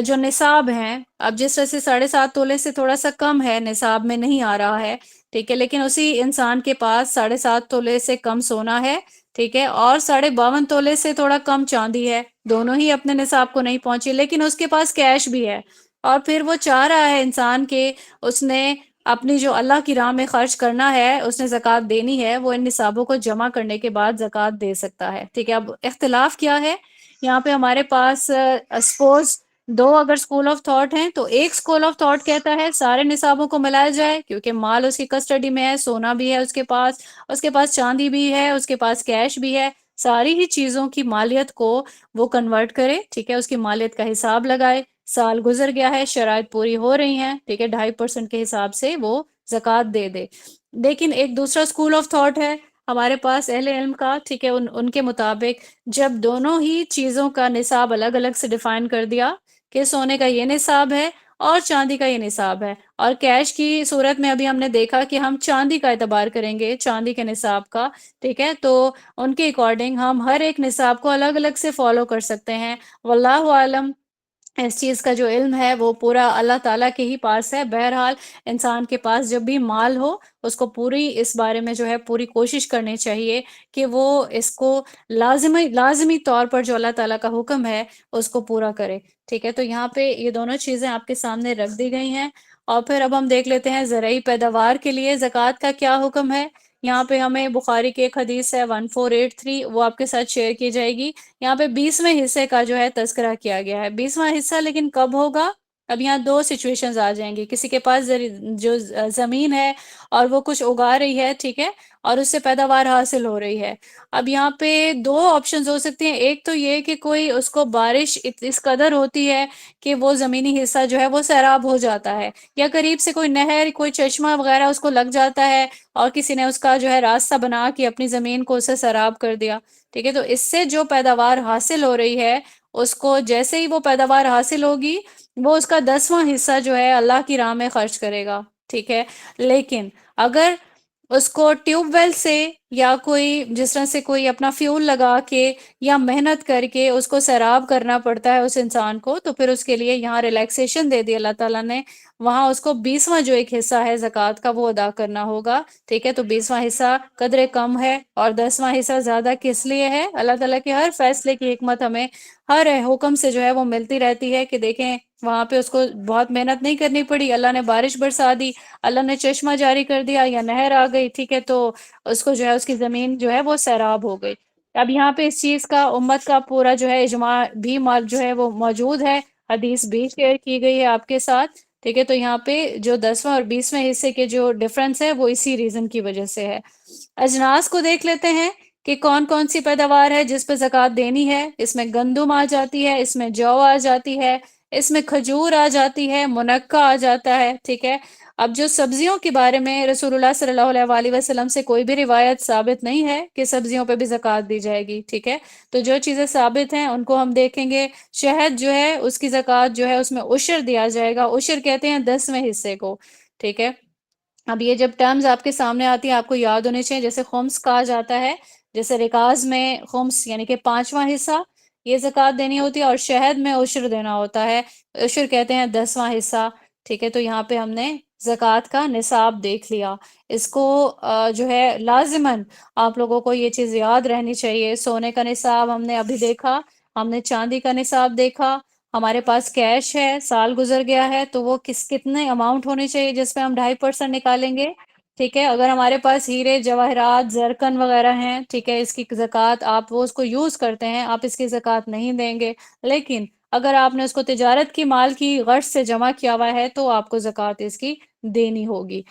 [SPEAKER 1] جو نصاب ہیں، اب جس طرح سے 7.5 تولے سے تھوڑا سا کم ہے، نصاب میں نہیں آ رہا ہے، ٹھیک ہے، لیکن اسی انسان کے پاس 7.5 تولے سے کم سونا ہے، ٹھیک ہے، اور 52.5 تولے سے تھوڑا کم چاندی ہے، دونوں ہی اپنے نصاب کو نہیں پہنچی، لیکن اس کے پاس کیش بھی ہے، اور پھر وہ چاہ رہا ہے انسان کہ اس نے اپنی جو اللہ کی راہ میں خرچ کرنا ہے، اس نے زکوٰۃ دینی ہے، وہ ان نصابوں کو جمع کرنے کے بعد زکوٰۃ دے سکتا ہے، ٹھیک ہے۔ اب اختلاف کیا ہے یہاں پہ ہمارے پاس؟ سپوز دو اگر اسکول آف تھاٹ ہیں، تو ایک اسکول آف تھاٹ کہتا ہے سارے نصابوں کو ملایا جائے، کیونکہ مال اس کی کسٹڈی میں ہے، سونا بھی ہے اس کے پاس چاندی بھی ہے، اس کے پاس کیش بھی ہے، ساری ہی چیزوں کی مالیت کو وہ کنورٹ کرے، ٹھیک ہے، اس کی مالیت کا حساب لگائے، سال گزر گیا ہے، شرائط پوری ہو رہی ہیں، ٹھیک ہے، 2.5% کے حساب سے وہ زکوٰۃ دے دے۔ لیکن ایک دوسرا اسکول آف تھاٹ ہے ہمارے پاس اہل علم کا، ٹھیک ہے، ان کے مطابق جب دونوں ہی چیزوں کا نصاب الگ الگ سے ڈیفائن کر دیا کہ سونے کا یہ نصاب ہے اور چاندی کا یہ نصاب ہے، اور کیش کی صورت میں ابھی ہم نے دیکھا کہ ہم چاندی کا اعتبار کریں گے، چاندی کے نصاب کا، ٹھیک ہے، تو ان کے اکارڈنگ ہم ہر ایک نصاب کو الگ الگ سے فالو کر سکتے ہیں، واللہ عالم، اس چیز کا جو علم ہے وہ پورا اللہ تعالیٰ کے ہی پاس ہے۔ بہرحال انسان کے پاس جب بھی مال ہو، اس کو پوری اس بارے میں جو ہے پوری کوشش کرنی چاہیے کہ وہ اس کو لازمی طور پر جو اللہ تعالیٰ کا حکم ہے اس کو پورا کرے، ٹھیک ہے۔ تو یہاں پہ یہ دونوں چیزیں آپ کے سامنے رکھ دی گئی ہیں، اور پھر اب ہم دیکھ لیتے ہیں زرعی پیداوار کے لیے زکوٰۃ کا کیا حکم ہے۔ یہاں پہ ہمیں بخاری کی ایک حدیث ہے 1483، وہ آپ کے ساتھ شیئر کی جائے گی۔ یہاں پہ 20ویں حصے کا جو ہے تذکرہ کیا گیا ہے، 20واں حصہ لیکن کب ہوگا؟ اب یہاں دو سچویشنز آ جائیں گی، کسی کے پاس جو زمین ہے اور وہ کچھ اگا رہی ہے، ٹھیک ہے، اور اس سے پیداوار حاصل ہو رہی ہے۔ اب یہاں پہ دو آپشنز ہو سکتے ہیں، ایک تو یہ کہ کوئی اس کو بارش اس قدر ہوتی ہے کہ وہ زمینی حصہ جو ہے وہ سیراب ہو جاتا ہے، یا قریب سے کوئی نہر، کوئی چشمہ وغیرہ اس کو لگ جاتا ہے، اور کسی نے اس کا جو ہے راستہ بنا کے اپنی زمین کو اسے سیراب کر دیا، ٹھیک ہے، تو اس سے جو پیداوار حاصل ہو رہی ہے، اس کو جیسے ہی وہ پیداوار حاصل ہوگی، وہ اس کا 10واں حصہ جو ہے اللہ کی راہ میں خرچ کرے گا، ٹھیک ہے۔ لیکن اگر اس کو ٹیوب ویل سے یا کوئی جس طرح سے کوئی اپنا فیول لگا کے یا محنت کر کے اس کو سیراب کرنا پڑتا ہے اس انسان کو، تو پھر اس کے لیے یہاں ریلیکسیشن دے دی اللہ تعالیٰ نے، وہاں اس کو 20واں جو ایک حصہ ہے زکوٰۃ کا وہ ادا کرنا ہوگا، ٹھیک ہے؟ تو 20واں حصہ قدرے کم ہے اور 10واں حصہ زیادہ کس لیے ہے؟ اللہ تعالیٰ کے ہر فیصلے کی حکمت ہمیں ہر حکم سے جو ہے وہ ملتی رہتی ہے، کہ دیکھیں وہاں پہ اس کو بہت محنت نہیں کرنی پڑی، اللہ نے بارش برسا دی، اللہ نے چشمہ جاری کر دیا یا نہر آ گئی، ٹھیک ہے؟ تو اس کو جو ہے اس کی زمین جو ہے وہ سیراب ہو گئی۔ اب یہاں پہ اس چیز کا امت کا پورا جو ہے اجماع بھی جو ہے وہ موجود ہے، حدیث بھی شیئر کی گئی ہے آپ کے ساتھ، ٹھیک ہے؟ تو یہاں پہ جو 10واں اور 20ویں حصے کے جو ڈفرنس ہے وہ اسی ریزن کی وجہ سے ہے۔ اجناس کو دیکھ لیتے ہیں کہ کون کون سی پیداوار ہے جس پہ زکوٰۃ دینی ہے۔ اس میں گندم آ جاتی ہے، اس میں جو آ جاتی ہے، اس میں کھجور آ جاتی ہے، منقع آ جاتا ہے، ٹھیک ہے؟ اب جو سبزیوں کے بارے میں رسول اللہ صلی اللہ علیہ وآلہ وسلم سے کوئی بھی روایت ثابت نہیں ہے کہ سبزیوں پہ بھی زکوٰۃ دی جائے گی، ٹھیک ہے؟ تو جو چیزیں ثابت ہیں ان کو ہم دیکھیں گے۔ شہد جو ہے اس کی زکوٰۃ جو ہے اس میں عشر دیا جائے گا، عشر کہتے ہیں 10ویں حصے کو، ٹھیک ہے؟ اب یہ جب ٹرمز آپ کے سامنے آتی ہیں آپ کو یاد ہونے چاہیے، جیسے خمس کہا جاتا ہے، جیسے رکاز میں خمس یعنی کہ 5واں حصہ یہ زکوٰۃ دینی ہوتی ہے، اور شہد میں عشر دینا ہوتا ہے، عشر کہتے ہیں 10واں حصہ، ٹھیک ہے؟ تو یہاں پہ ہم نے زکوٰۃ کا نصاب دیکھ لیا۔ اس کو جو ہے لازماً آپ لوگوں کو یہ چیز یاد رہنی چاہیے۔ سونے کا نصاب ہم نے ابھی دیکھا، ہم نے چاندی کا نصاب دیکھا، ہمارے پاس کیش ہے، سال گزر گیا ہے تو وہ کتنے اماؤنٹ ہونے چاہیے جس پہ ہم 2.5% نکالیں گے، ٹھیک ہے؟ اگر ہمارے پاس ہیرے جواہرات زرکن وغیرہ ہیں، ٹھیک ہے، اس کی زکوٰۃ آپ وہ اس کو یوز کرتے ہیں، آپ اس کی زکوٰۃ نہیں دیں گے، لیکن اگر آپ نے اس کو تجارت کی مال کی غرض سے جمع کیا ہوا ہے تو آپ کو زکوٰۃ اس کی دینی ہوگی۔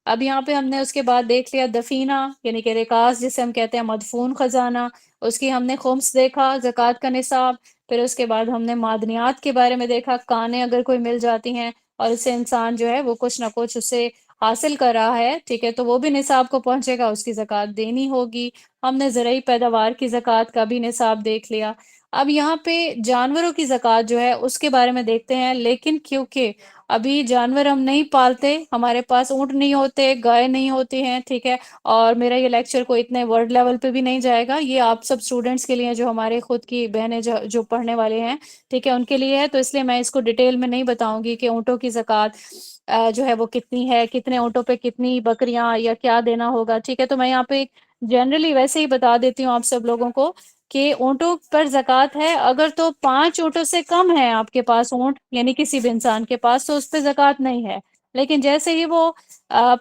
[SPEAKER 1] اب یہاں پہ ہم نے اس کے بعد دیکھ لیا دفینہ یعنی کہ رکاز جسے ہم کہتے ہیں مدفون خزانہ، اس کی ہم نے خمس دیکھا زکوٰۃ کا نصاب، پھر اس کے بعد ہم نے معدنیات کے بارے میں دیکھا، کانیں اگر کوئی مل جاتی ہیں اور اس سے انسان جو ہے وہ کچھ نہ کچھ اسے حاصل کر رہا ہے، ٹھیک ہے، تو وہ بھی نصاب کو پہنچے گا، اس کی زکوٰۃ دینی ہوگی۔ ہم نے زرعی پیداوار کی زکوٰۃ کا بھی نصاب دیکھ لیا۔ اب یہاں پہ جانوروں کی زکوٰۃ جو ہے اس کے بارے میں دیکھتے ہیں، لیکن کیونکہ ابھی جانور ہم نہیں پالتے، ہمارے پاس اونٹ نہیں ہوتے، گائے نہیں ہوتی ہیں، ٹھیک ہے، اور میرا یہ لیکچر کوئی اتنے ورڈ لیول پہ بھی نہیں جائے گا، یہ آپ سب اسٹوڈنٹس کے لیے جو ہمارے خود کی بہنیں جو پڑھنے والے ہیں، ٹھیک ہے، ان کے لیے ہے، تو اس لیے میں اس کو ڈیٹیل میں نہیں بتاؤں گی کہ اونٹوں کی زکوٰۃ جو ہے وہ کتنی ہے، کتنے اونٹوں پہ کتنی بکریاں یا کیا دینا ہوگا، ٹھیک ہے؟ تو میں یہاں پہ جنرلی ویسے ہی بتا دیتی ہوں آپ سب لوگوں کو کہ اونٹوں پر زکوٰۃ ہے، اگر تو 5 اونٹوں سے کم ہے آپ کے پاس اونٹ یعنی کسی بھی انسان کے پاس، تو اس پہ زکوٰۃ نہیں ہے، لیکن جیسے ہی وہ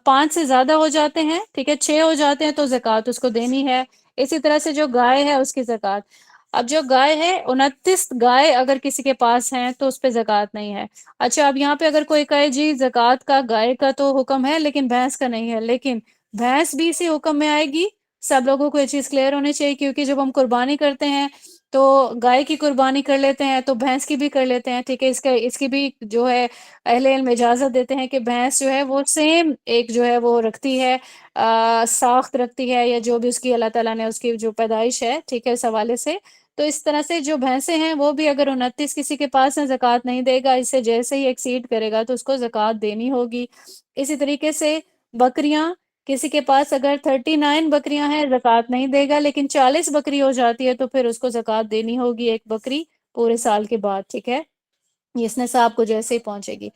[SPEAKER 1] 5 سے زیادہ ہو جاتے ہیں، ٹھیک ہے، 6 ہو جاتے ہیں تو زکوٰۃ اس کو دینی ہے۔ اسی طرح سے جو گائے ہے اس کی زکوٰۃ، اب جو گائے ہے 29 گائے اگر کسی کے پاس ہیں تو اس پہ زکوٰۃ نہیں ہے۔ اچھا، اب یہاں پہ اگر کوئی کہے جی زکوٰۃ کا گائے کا تو حکم ہے لیکن بھینس کا نہیں ہے، لیکن بھینس بھی اسی حکم میں آئے گی، سب لوگوں کو یہ چیز کلیئر ہونی چاہیے، کیونکہ جب ہم قربانی کرتے ہیں تو گائے کی قربانی کر لیتے ہیں تو بھینس کی بھی کر لیتے ہیں، ٹھیک ہے، اس کی بھی جو ہے اہل علم اجازت دیتے ہیں کہ بھینس جو ہے وہ سیم ایک جو ہے وہ رکھتی ہے، ساخت رکھتی ہے، یا جو بھی اس کی اللہ تعالیٰ نے اس کی جو پیدائش ہے، ٹھیک ہے، اس حوالے سے، تو اس طرح سے جو بھینسیں ہیں وہ بھی اگر 29 کسی کے پاس ہیں زکوٰۃ نہیں دے گا، اسے جیسے ہی ایکسیڈ کرے گا تو اس کو زکوٰۃ دینی ہوگی۔ اسی طریقے سے بکریاں، کسی کے پاس اگر 39 بکریاں ہیں زکوٰۃ نہیں دے گا، لیکن 40 بکری ہو جاتی ہے تو پھر اس کو زکوٰۃ دینی ہوگی، ایک بکری پورے سال کے بعد، ٹھیک ہے، اس نصاب کو جیسے ہی پہنچے گی۔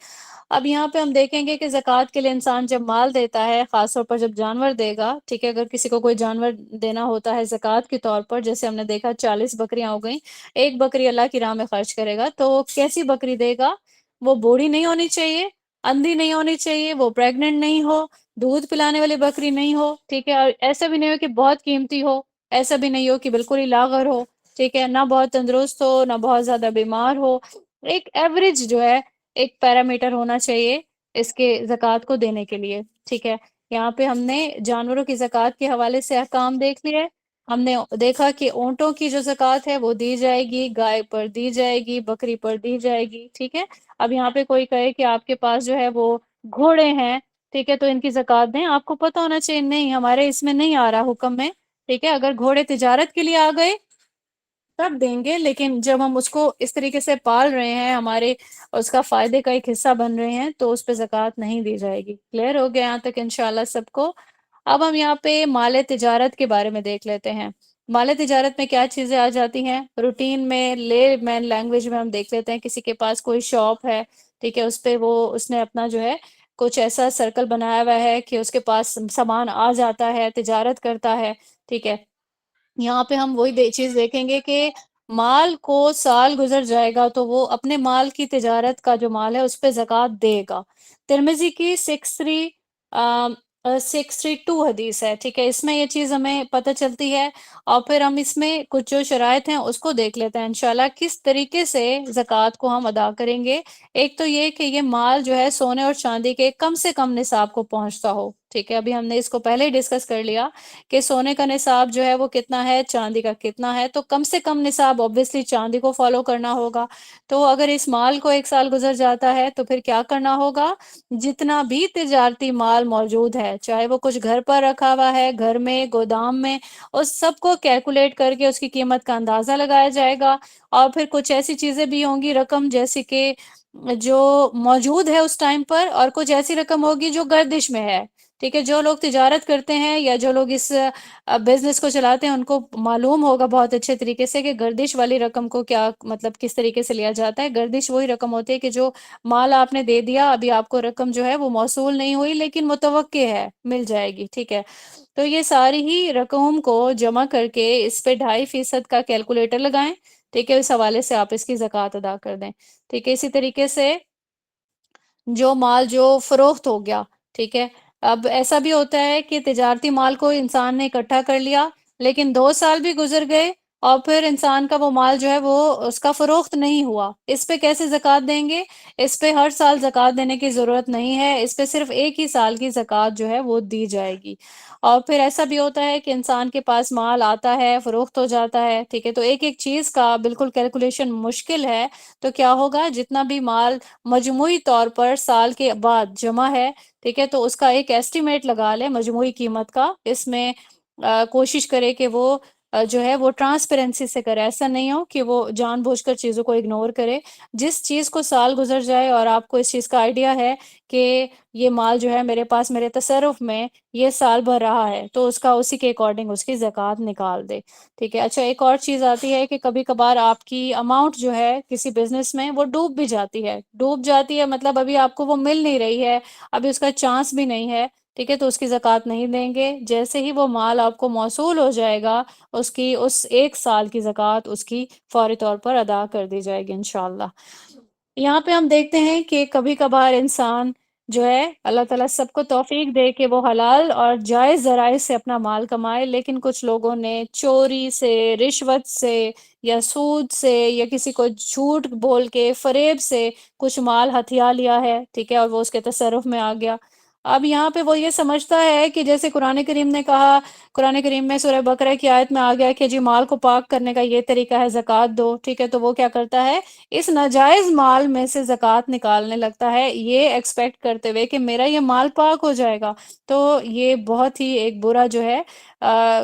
[SPEAKER 1] اب یہاں پہ ہم دیکھیں گے کہ زکوٰۃ کے لیے انسان جب مال دیتا ہے، خاص طور پر جب جانور دے گا، ٹھیک ہے، اگر کسی کو کوئی جانور دینا ہوتا ہے زکوٰۃ کے طور پر، جیسے ہم نے دیکھا 40 بکریاں ہو گئیں، ایک بکری اللہ کی راہ میں خرچ کرے گا، تو کیسی بکری دے گا؟ وہ بوڑھی نہیں ہونی چاہیے، اندھی نہیں ہونی چاہیے، وہ پریگننٹ نہیں ہو، دودھ پلانے والی بکری نہیں ہو، ٹھیک ہے، اور ایسا بھی نہیں ہو کہ بہت قیمتی ہو، ایسا بھی نہیں ہو کہ بالکل ہی لاغر ہو، ٹھیک ہے، نہ بہت تندرست ہو نہ بہت زیادہ بیمار ہو، ایک ایوریج جو ہے ایک پیرامیٹر ہونا چاہیے اس کے زکوٰۃ کو دینے کے لیے، ٹھیک ہے۔ یہاں پہ ہم نے جانوروں کی زکوٰۃ کے حوالے سے احکام دیکھ لیے، ہم نے دیکھا کہ اونٹوں کی جو زکوٰۃ ہے وہ دی جائے گی، گائے پر دی جائے گی، بکری پر دی جائے گی، ٹھیک ہے۔ اب یہاں پہ کوئی کہے کہ آپ کے پاس جو ہے وہ گھوڑے ہیں، ٹھیک ہے، تو ان کی زکوٰۃ دیں، آپ کو پتہ ہونا چاہیے نہیں، ہمارے اس میں نہیں آ رہا حکم میں، ٹھیک ہے، اگر گھوڑے تجارت کے لیے آ گئے تب دیں گے، لیکن جب ہم اس کو اس طریقے سے پال رہے ہیں، ہمارے اس کا فائدے کا ایک حصہ بن رہے ہیں، تو اس پہ زکوٰۃ نہیں دی جائے گی۔ کلیئر ہو گیا یہاں تک انشاءاللہ سب کو؟ اب ہم یہاں پہ مال تجارت کے بارے میں دیکھ لیتے ہیں۔ مال تجارت میں کیا چیزیں آ جاتی ہیں؟ روٹین میں لے مین لینگویج میں ہم دیکھ لیتے ہیں، کسی کے پاس کوئی شاپ ہے، ٹھیک ہے، اس پہ اس نے اپنا جو ہے کچھ ایسا سرکل بنایا ہوا ہے کہ اس کے پاس سامان آ جاتا ہے، تجارت کرتا ہے، ٹھیک ہے۔ یہاں پہ ہم وہی چیز دیکھیں گے کہ مال کو سال گزر جائے گا تو وہ اپنے مال کی تجارت کا جو مال ہے اس پہ زکوٰۃ دے گا۔ ترمذی کی 632 حدیث ہے، ٹھیک ہے، اس میں یہ چیز ہمیں پتہ چلتی ہے۔ اور پھر ہم اس میں کچھ جو شرائط ہیں اس کو دیکھ لیتے ہیں انشاءاللہ، کس طریقے سے زکوٰۃ کو ہم ادا کریں گے۔ ایک تو یہ کہ یہ مال جو ہے سونے اور چاندی کے کم سے کم نصاب کو پہنچتا ہو، ٹھیک ہے، ابھی ہم نے اس کو پہلے ہی ڈسکس کر لیا کہ سونے کا نصاب جو ہے وہ کتنا ہے، چاندی کا کتنا ہے، تو کم سے کم نصاب obviously چاندی کو فالو کرنا ہوگا۔ تو اگر اس مال کو ایک سال گزر جاتا ہے تو پھر کیا کرنا ہوگا؟ جتنا بھی تجارتی مال موجود ہے، چاہے وہ کچھ گھر پر رکھا ہوا ہے، گھر میں، گودام میں، اس سب کو کیلکولیٹ کر کے اس کی قیمت کا اندازہ لگایا جائے گا۔ اور پھر کچھ ایسی چیزیں بھی ہوں گی، رقم جیسے کہ جو موجود ہے اس ٹائم پر، اور کچھ ایسی رقم ہوگی جو گردش میں ہے، ٹھیک ہے۔ جو لوگ تجارت کرتے ہیں یا جو لوگ اس بزنس کو چلاتے ہیں ان کو معلوم ہوگا بہت اچھے طریقے سے کہ گردش والی رقم کو کیا مطلب کس طریقے سے لیا جاتا ہے۔ گردش وہی رقم ہوتی ہے کہ جو مال آپ نے دے دیا، ابھی آپ کو رقم جو ہے وہ موصول نہیں ہوئی لیکن متوقع ہے مل جائے گی، ٹھیک ہے۔ تو یہ ساری ہی رقم کو جمع کر کے اس پہ 2.5% کا کیلکولیٹر لگائیں، ٹھیک ہے، اس حوالے سے آپ اس کی زکوٰۃ ادا کر دیں، ٹھیک ہے۔ اسی طریقے سے جو مال جو فروخت ہو گیا، ٹھیک ہے، اب ایسا بھی ہوتا ہے کہ تجارتی مال کو انسان نے اکٹھا کر لیا لیکن 2 سال بھی گزر گئے اور پھر انسان کا وہ مال جو ہے وہ اس کا فروخت نہیں ہوا، اس پہ کیسے زکوٰۃ دیں گے؟ اس پہ ہر سال زکوٰۃ دینے کی ضرورت نہیں ہے، اس پہ صرف ایک ہی سال کی زکوٰۃ جو ہے وہ دی جائے گی۔ اور پھر ایسا بھی ہوتا ہے کہ انسان کے پاس مال آتا ہے، فروخت ہو جاتا ہے، ٹھیک ہے، تو ایک ایک چیز کا بالکل کیلکولیشن مشکل ہے، تو کیا ہوگا؟ جتنا بھی مال مجموعی طور پر سال کے بعد جمع ہے، ٹھیک ہے، تو اس کا ایک ایسٹیمیٹ لگا لیں مجموعی قیمت کا۔ اس میں کوشش کرے کہ وہ جو ہے وہ ٹرانسپیرنسی سے کرے، ایسا نہیں ہو کہ وہ جان بوجھ کر چیزوں کو اگنور کرے۔ جس چیز کو سال گزر جائے اور آپ کو اس چیز کا آئیڈیا ہے کہ یہ مال جو ہے میرے پاس میرے تصرف میں یہ سال بھر رہا ہے، تو اس کا اسی کے اکارڈنگ اس کی زکوٰۃ نکال دے، ٹھیک ہے۔ اچھا، ایک اور چیز آتی ہے کہ کبھی کبھار آپ کی اماؤنٹ جو ہے کسی بزنس میں وہ ڈوب بھی جاتی ہے، ڈوب جاتی ہے مطلب ابھی آپ کو وہ مل نہیں رہی ہے، ابھی اس کا چانس بھی نہیں ہے، ٹھیک ہے، تو اس کی زکوٰۃ نہیں دیں گے۔ جیسے ہی وہ مال آپ کو موصول ہو جائے گا، اس کی اس ایک سال کی زکوٰۃ اس کی فوری طور پر ادا کر دی جائے گی انشاءاللہ۔ یہاں پہ ہم دیکھتے ہیں کہ کبھی کبھار انسان جو ہے اللہ تعالیٰ سب کو توفیق دے کہ وہ حلال اور جائز ذرائع سے اپنا مال کمائے، لیکن کچھ لوگوں نے چوری سے، رشوت سے یا سود سے یا کسی کو جھوٹ بول کے فریب سے کچھ مال ہتھیا لیا ہے، ٹھیک ہے، اور وہ اس کے تصرف میں آ گیا۔ اب یہاں پہ وہ یہ سمجھتا ہے کہ جیسے قرآن کریم نے کہا، قرآن کریم میں سورہ بقرہ کی آیت میں آ گیا کہ جی مال کو پاک کرنے کا یہ طریقہ ہے، زکوٰۃ دو، ٹھیک ہے، تو وہ کیا کرتا ہے؟ اس ناجائز مال میں سے زکوٰۃ نکالنے لگتا ہے، یہ ایکسپیکٹ کرتے ہوئے کہ میرا یہ مال پاک ہو جائے گا۔ تو یہ بہت ہی ایک برا جو ہے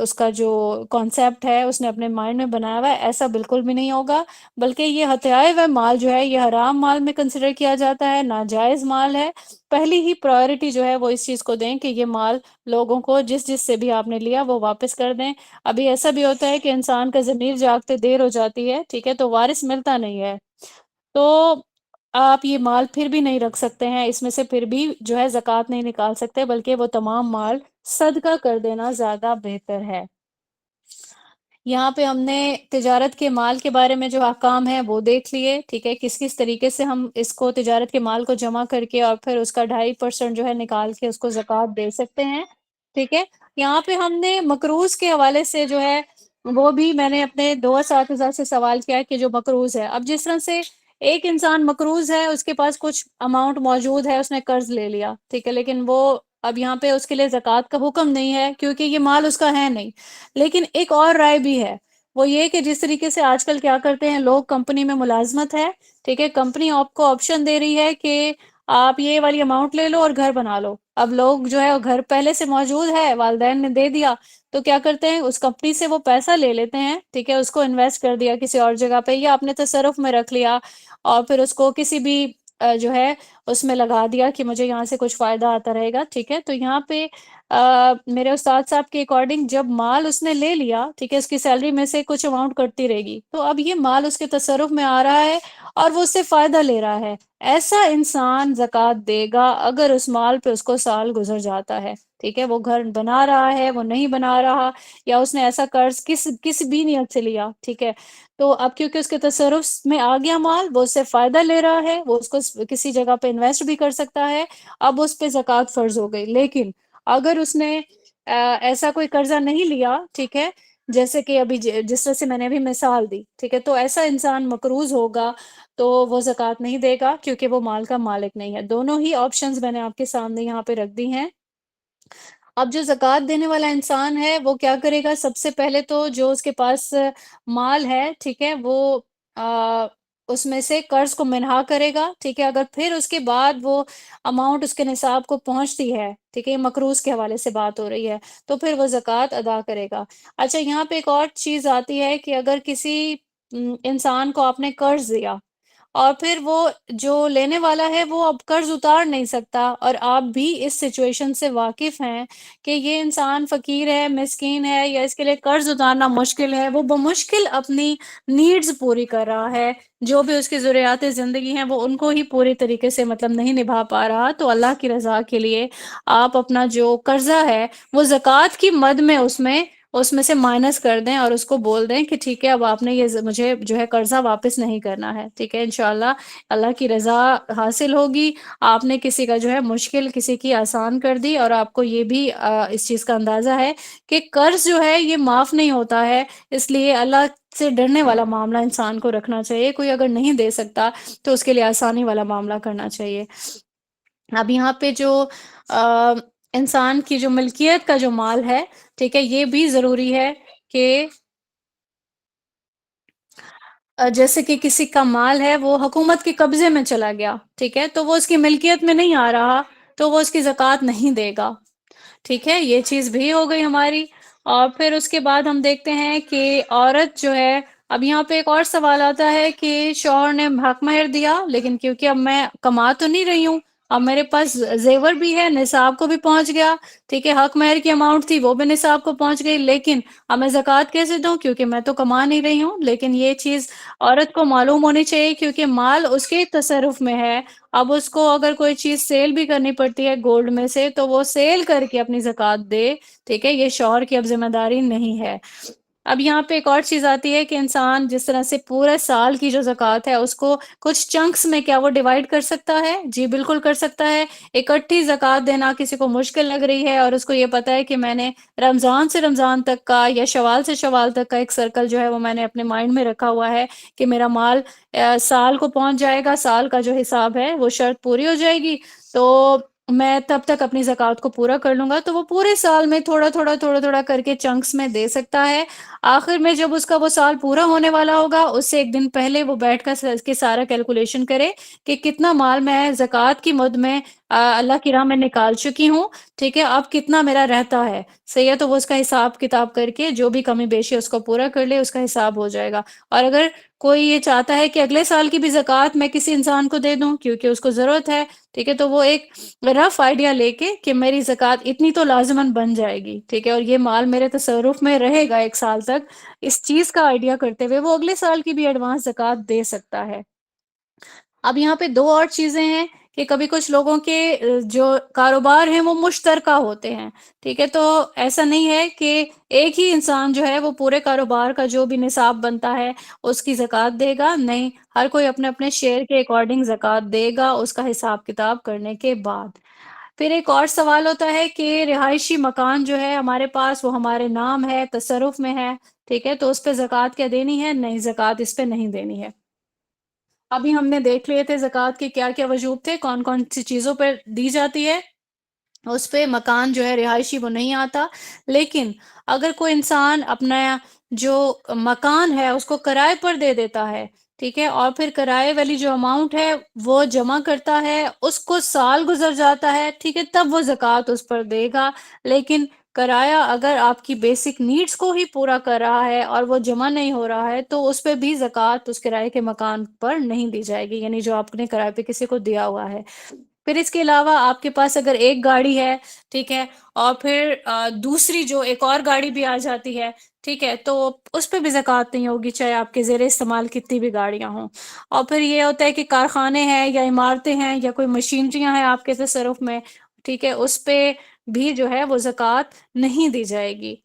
[SPEAKER 1] اس کا جو کانسیپٹ ہے اس نے اپنے مائنڈ میں بنایا ہوا ہے، ایسا بالکل بھی نہیں ہوگا، بلکہ یہ ہتھیائے ہوئے مال جو ہے یہ حرام مال میں کنسیڈر کیا جاتا ہے، ناجائز مال ہے۔ پہلی ہی پرائورٹی جو ہے وہ اس چیز کو دیں کہ یہ مال لوگوں کو جس جس سے بھی آپ نے لیا وہ واپس کر دیں۔ ابھی ایسا بھی ہوتا ہے کہ انسان کا ضمیر جاگتے دیر ہو جاتی ہے، ٹھیک ہے، تو وارث ملتا نہیں ہے، تو آپ یہ مال پھر بھی نہیں رکھ سکتے ہیں، اس میں سے پھر بھی جو ہے زکوٰۃ نہیں نکال سکتے، بلکہ وہ تمام مال صدقہ کر دینا زیادہ بہتر ہے۔ یہاں پہ ہم نے تجارت کے مال کے بارے میں جو احکام ہیں وہ دیکھ لیے، ٹھیک ہے، کس کس طریقے سے ہم اس کو تجارت کے مال کو جمع کر کے اور پھر اس کا 2.5% جو ہے نکال کے اس کو زکوٰۃ دے سکتے ہیں، ٹھیک ہے۔ یہاں پہ ہم نے مقروض کے حوالے سے جو ہے وہ بھی میں نے اپنے 2 اساتذہ سے سوال کیا کہ جو مقروض ہے، اب جس طرح سے ایک انسان مقروض ہے، اس کے پاس کچھ اماؤنٹ موجود ہے، اس نے قرض لے لیا، ٹھیک ہے، لیکن وہ اب یہاں پہ اس کے لیے زکوٰۃ کا حکم نہیں ہے کیونکہ یہ مال اس کا ہے نہیں۔ لیکن ایک اور رائے بھی ہے، وہ یہ کہ جس طریقے سے آج کل کیا کرتے ہیں لوگ، کمپنی میں ملازمت ہے، ٹھیک ہے، کمپنی آپ کو آپشن دے رہی ہے کہ آپ یہ والی اماؤنٹ لے لو اور گھر بنا لو۔ اب لوگ جو ہے گھر پہلے سے موجود ہے، والدین نے دے دیا، تو کیا کرتے ہیں اس کمپنی سے وہ پیسہ لے لیتے ہیں، ٹھیک ہے، اس کو انویسٹ کر دیا کسی اور جگہ پہ یا اپنے تصرف میں رکھ لیا، اور پھر اس کو کسی بھی جو ہے اس میں لگا دیا کہ مجھے یہاں سے کچھ فائدہ آتا رہے گا، ٹھیک ہے؟ تو یہاں پہ میرے استاد صاحب کے اکارڈنگ جب مال اس نے لے لیا، ٹھیک ہے، اس کی سیلری میں سے کچھ اماؤنٹ کٹتی رہے گی، تو اب یہ مال اس کے تصرف میں آ رہا ہے اور وہ اس سے فائدہ لے رہا ہے۔ ایسا انسان زکوٰۃ دے گا اگر اس مال پہ اس کو سال گزر جاتا ہے، ٹھیک ہے؟ وہ گھر بنا رہا ہے، وہ نہیں بنا رہا، یا اس نے ایسا قرض کس بھی نیت سے لیا، ٹھیک ہے؟ تو اب کیونکہ اس کے تصرف میں آ گیا مال، وہ اس سے فائدہ لے رہا ہے، وہ اس کو کسی جگہ پہ انویسٹ بھی کر سکتا ہے، اب اس پہ زکوٰۃ فرض ہو گئی۔ لیکن اگر اس نے ایسا کوئی قرضہ نہیں لیا، ٹھیک ہے، جیسے کہ ابھی جس طرح سے میں نے ابھی مثال دی، ٹھیک ہے، تو ایسا انسان مقروض ہوگا تو وہ زکوٰۃ نہیں دے گا، کیونکہ وہ مال کا مالک نہیں ہے۔ دونوں ہی آپشنز میں نے آپ کے سامنے یہاں پہ رکھ دی ہیں۔ اب جو زکوٰۃ دینے والا انسان ہے وہ کیا کرے گا؟ سب سے پہلے تو جو اس کے پاس مال ہے، ٹھیک ہے، وہ اس میں سے قرض کو منہا کرے گا، ٹھیک ہے؟ اگر پھر اس کے بعد وہ اماؤنٹ اس کے نصاب کو پہنچتی ہے، ٹھیک ہے، یہ مقروض کے حوالے سے بات ہو رہی ہے، تو پھر وہ زکوٰۃ ادا کرے گا۔ اچھا، یہاں پہ ایک اور چیز آتی ہے کہ اگر کسی انسان کو آپ نے قرض دیا اور پھر وہ جو لینے والا ہے وہ اب قرض اتار نہیں سکتا، اور آپ بھی اس سچویشن سے واقف ہیں کہ یہ انسان فقیر ہے، مسکین ہے، یا اس کے لیے قرض اتارنا مشکل ہے، وہ بمشکل اپنی نیڈز پوری کر رہا ہے، جو بھی اس کی ضروریات زندگی ہیں وہ ان کو ہی پوری طریقے سے مطلب نہیں نبھا پا رہا، تو اللہ کی رضا کے لیے آپ اپنا جو قرضہ ہے وہ زکوٰۃ کی مد میں اس میں سے مائنس کر دیں، اور اس کو بول دیں کہ ٹھیک ہے، اب آپ نے یہ مجھے جو ہے قرضہ واپس نہیں کرنا ہے، ٹھیک ہے؟ انشاءاللہ اللہ کی رضا حاصل ہوگی، آپ نے کسی کا جو ہے مشکل کسی کی آسان کر دی، اور آپ کو یہ بھی اس چیز کا اندازہ ہے کہ قرض جو ہے یہ معاف نہیں ہوتا ہے، اس لیے اللہ سے ڈرنے والا معاملہ انسان کو رکھنا چاہیے۔ کوئی اگر نہیں دے سکتا تو اس کے لیے آسانی والا معاملہ کرنا چاہیے۔ اب یہاں پہ جو انسان کی جو ملکیت کا جو مال ہے، ٹھیک ہے، یہ بھی ضروری ہے کہ جیسے کہ کسی کا مال ہے وہ حکومت کے قبضے میں چلا گیا، ٹھیک ہے، تو وہ اس کی ملکیت میں نہیں آ رہا، تو وہ اس کی زکوٰۃ نہیں دے گا، ٹھیک ہے؟ یہ چیز بھی ہو گئی ہماری۔ اور پھر اس کے بعد ہم دیکھتے ہیں کہ عورت جو ہے، اب یہاں پہ ایک اور سوال آتا ہے کہ شوہر نے حق مہر دیا، لیکن کیونکہ اب میں کما تو نہیں رہی ہوں، اب میرے پاس زیور بھی ہے، نصاب کو بھی پہنچ گیا، ٹھیک ہے، حق مہر کی اماؤنٹ تھی وہ بھی نصاب کو پہنچ گئی، لیکن اب میں زکوٰۃ کیسے دوں کیونکہ میں تو کما نہیں رہی ہوں؟ لیکن یہ چیز عورت کو معلوم ہونی چاہیے، کیونکہ مال اس کے تصرف میں ہے۔ اب اس کو اگر کوئی چیز سیل بھی کرنی پڑتی ہے گولڈ میں سے، تو وہ سیل کر کے اپنی زکوٰۃ دے، ٹھیک ہے؟ یہ شوہر کی اب ذمہ داری نہیں ہے۔ اب یہاں پہ ایک اور چیز آتی ہے کہ انسان جس طرح سے پورے سال کی جو زکوٰۃ ہے اس کو کچھ چنکس میں کیا وہ ڈیوائیڈ کر سکتا ہے؟ جی بالکل کر سکتا ہے۔ اکٹھی زکوٰۃ دینا کسی کو مشکل لگ رہی ہے، اور اس کو یہ پتا ہے کہ میں نے رمضان سے رمضان تک کا یا شوال سے شوال تک کا ایک سرکل جو ہے وہ میں نے اپنے مائنڈ میں رکھا ہوا ہے کہ میرا مال سال کو پہنچ جائے گا، سال کا جو حساب ہے وہ شرط پوری ہو جائے گی، تو میں تب تک اپنی زکوٰۃ کو پورا کر لوں گا، تو وہ پورے سال میں تھوڑا تھوڑا تھوڑا تھوڑا کر کے چنکس میں دے سکتا ہے۔ آخر میں جب اس کا وہ سال پورا ہونے والا ہوگا، اس سے ایک دن پہلے وہ بیٹھ کر کے سارا کیلکولیشن کرے کہ کتنا مال میں زکوٰۃ کی مد میں اللہ کی راہ میں نکال چکی ہوں، ٹھیک ہے، اب کتنا میرا رہتا ہے، صحیح ہے؟ تو وہ اس کا حساب کتاب کر کے جو بھی کمی بیشی اس کو پورا کر لے، اس کا حساب ہو جائے گا۔ اور اگر کوئی یہ چاہتا ہے کہ اگلے سال کی بھی زکوٰۃ میں کسی انسان کو دے دوں کیونکہ اس کو ضرورت ہے، ٹھیک ہے، تو وہ ایک رف آئیڈیا لے کے کہ میری زکوٰۃ اتنی تو لازماً بن جائے گی، ٹھیک ہے، اور یہ مال میرے تصرف میں رہے گا ایک سال تک، اس چیز کا آئیڈیا کرتے ہوئے وہ اگلے سال کی بھی ایڈوانس زکوٰۃ دے سکتا ہے۔ اب یہاں پہ دو اور چیزیں ہیں کہ کبھی کچھ لوگوں کے جو کاروبار ہیں وہ مشترکہ ہوتے ہیں، ٹھیک ہے، تو ایسا نہیں ہے کہ ایک ہی انسان جو ہے وہ پورے کاروبار کا جو بھی نصاب بنتا ہے اس کی زکوٰۃ دے گا، نہیں، ہر کوئی اپنے اپنے شیئر کے اکارڈنگ زکوٰۃ دے گا اس کا حساب کتاب کرنے کے بعد۔ پھر ایک اور سوال ہوتا ہے کہ رہائشی مکان جو ہے ہمارے پاس وہ ہمارے نام ہے، تصرف میں ہے، ٹھیک ہے، تو اس پہ زکوٰۃ کیا دینی ہے؟ نہیں، زکوٰۃ اس پہ نہیں دینی ہے۔ ابھی ہم نے دیکھ لیے تھے زکوٰۃ کے کیا کیا وجوب تھے، کون کون سی چیزوں پہ دی جاتی ہے، اس پہ مکان جو ہے رہائشی وہ نہیں آتا، لیکن اگر کوئی انسان اپنا جو مکان ہے اس کو کرائے پر دے دیتا ہے، ٹھیک ہے، اور پھر کرائے والی جو اماؤنٹ ہے وہ جمع کرتا ہے، اس کو سال گزر جاتا ہے، ٹھیک ہے، تب وہ زکوٰۃ اس پر دے گا، لیکن کرایہ اگر آپ کی بیسک نیڈز کو ہی پورا کر رہا ہے اور وہ جمع نہیں ہو رہا ہے تو اس پہ بھی زکوٰۃ اس کرائے کے مکان پر نہیں دی جائے گی، یعنی جو آپ نے کرائے پہ کسی کو دیا ہوا ہے۔ پھر اس کے علاوہ آپ کے پاس اگر ایک گاڑی ہے، ٹھیک ہے، اور پھر دوسری جو ایک اور گاڑی بھی آ جاتی ہے، ٹھیک ہے، تو اس پہ بھی زکوٰۃ نہیں ہوگی، چاہے آپ کے زیر استعمال کتنی بھی گاڑیاں ہوں۔ اور پھر یہ ہوتا ہے کہ کارخانے ہیں یا عمارتیں ہیں یا کوئی مشینریاں ہیں آپ کے تصرف میں، ٹھیک ہے، اس پہ بھی جو ہے وہ زکوٰۃ نہیں دی جائے گی۔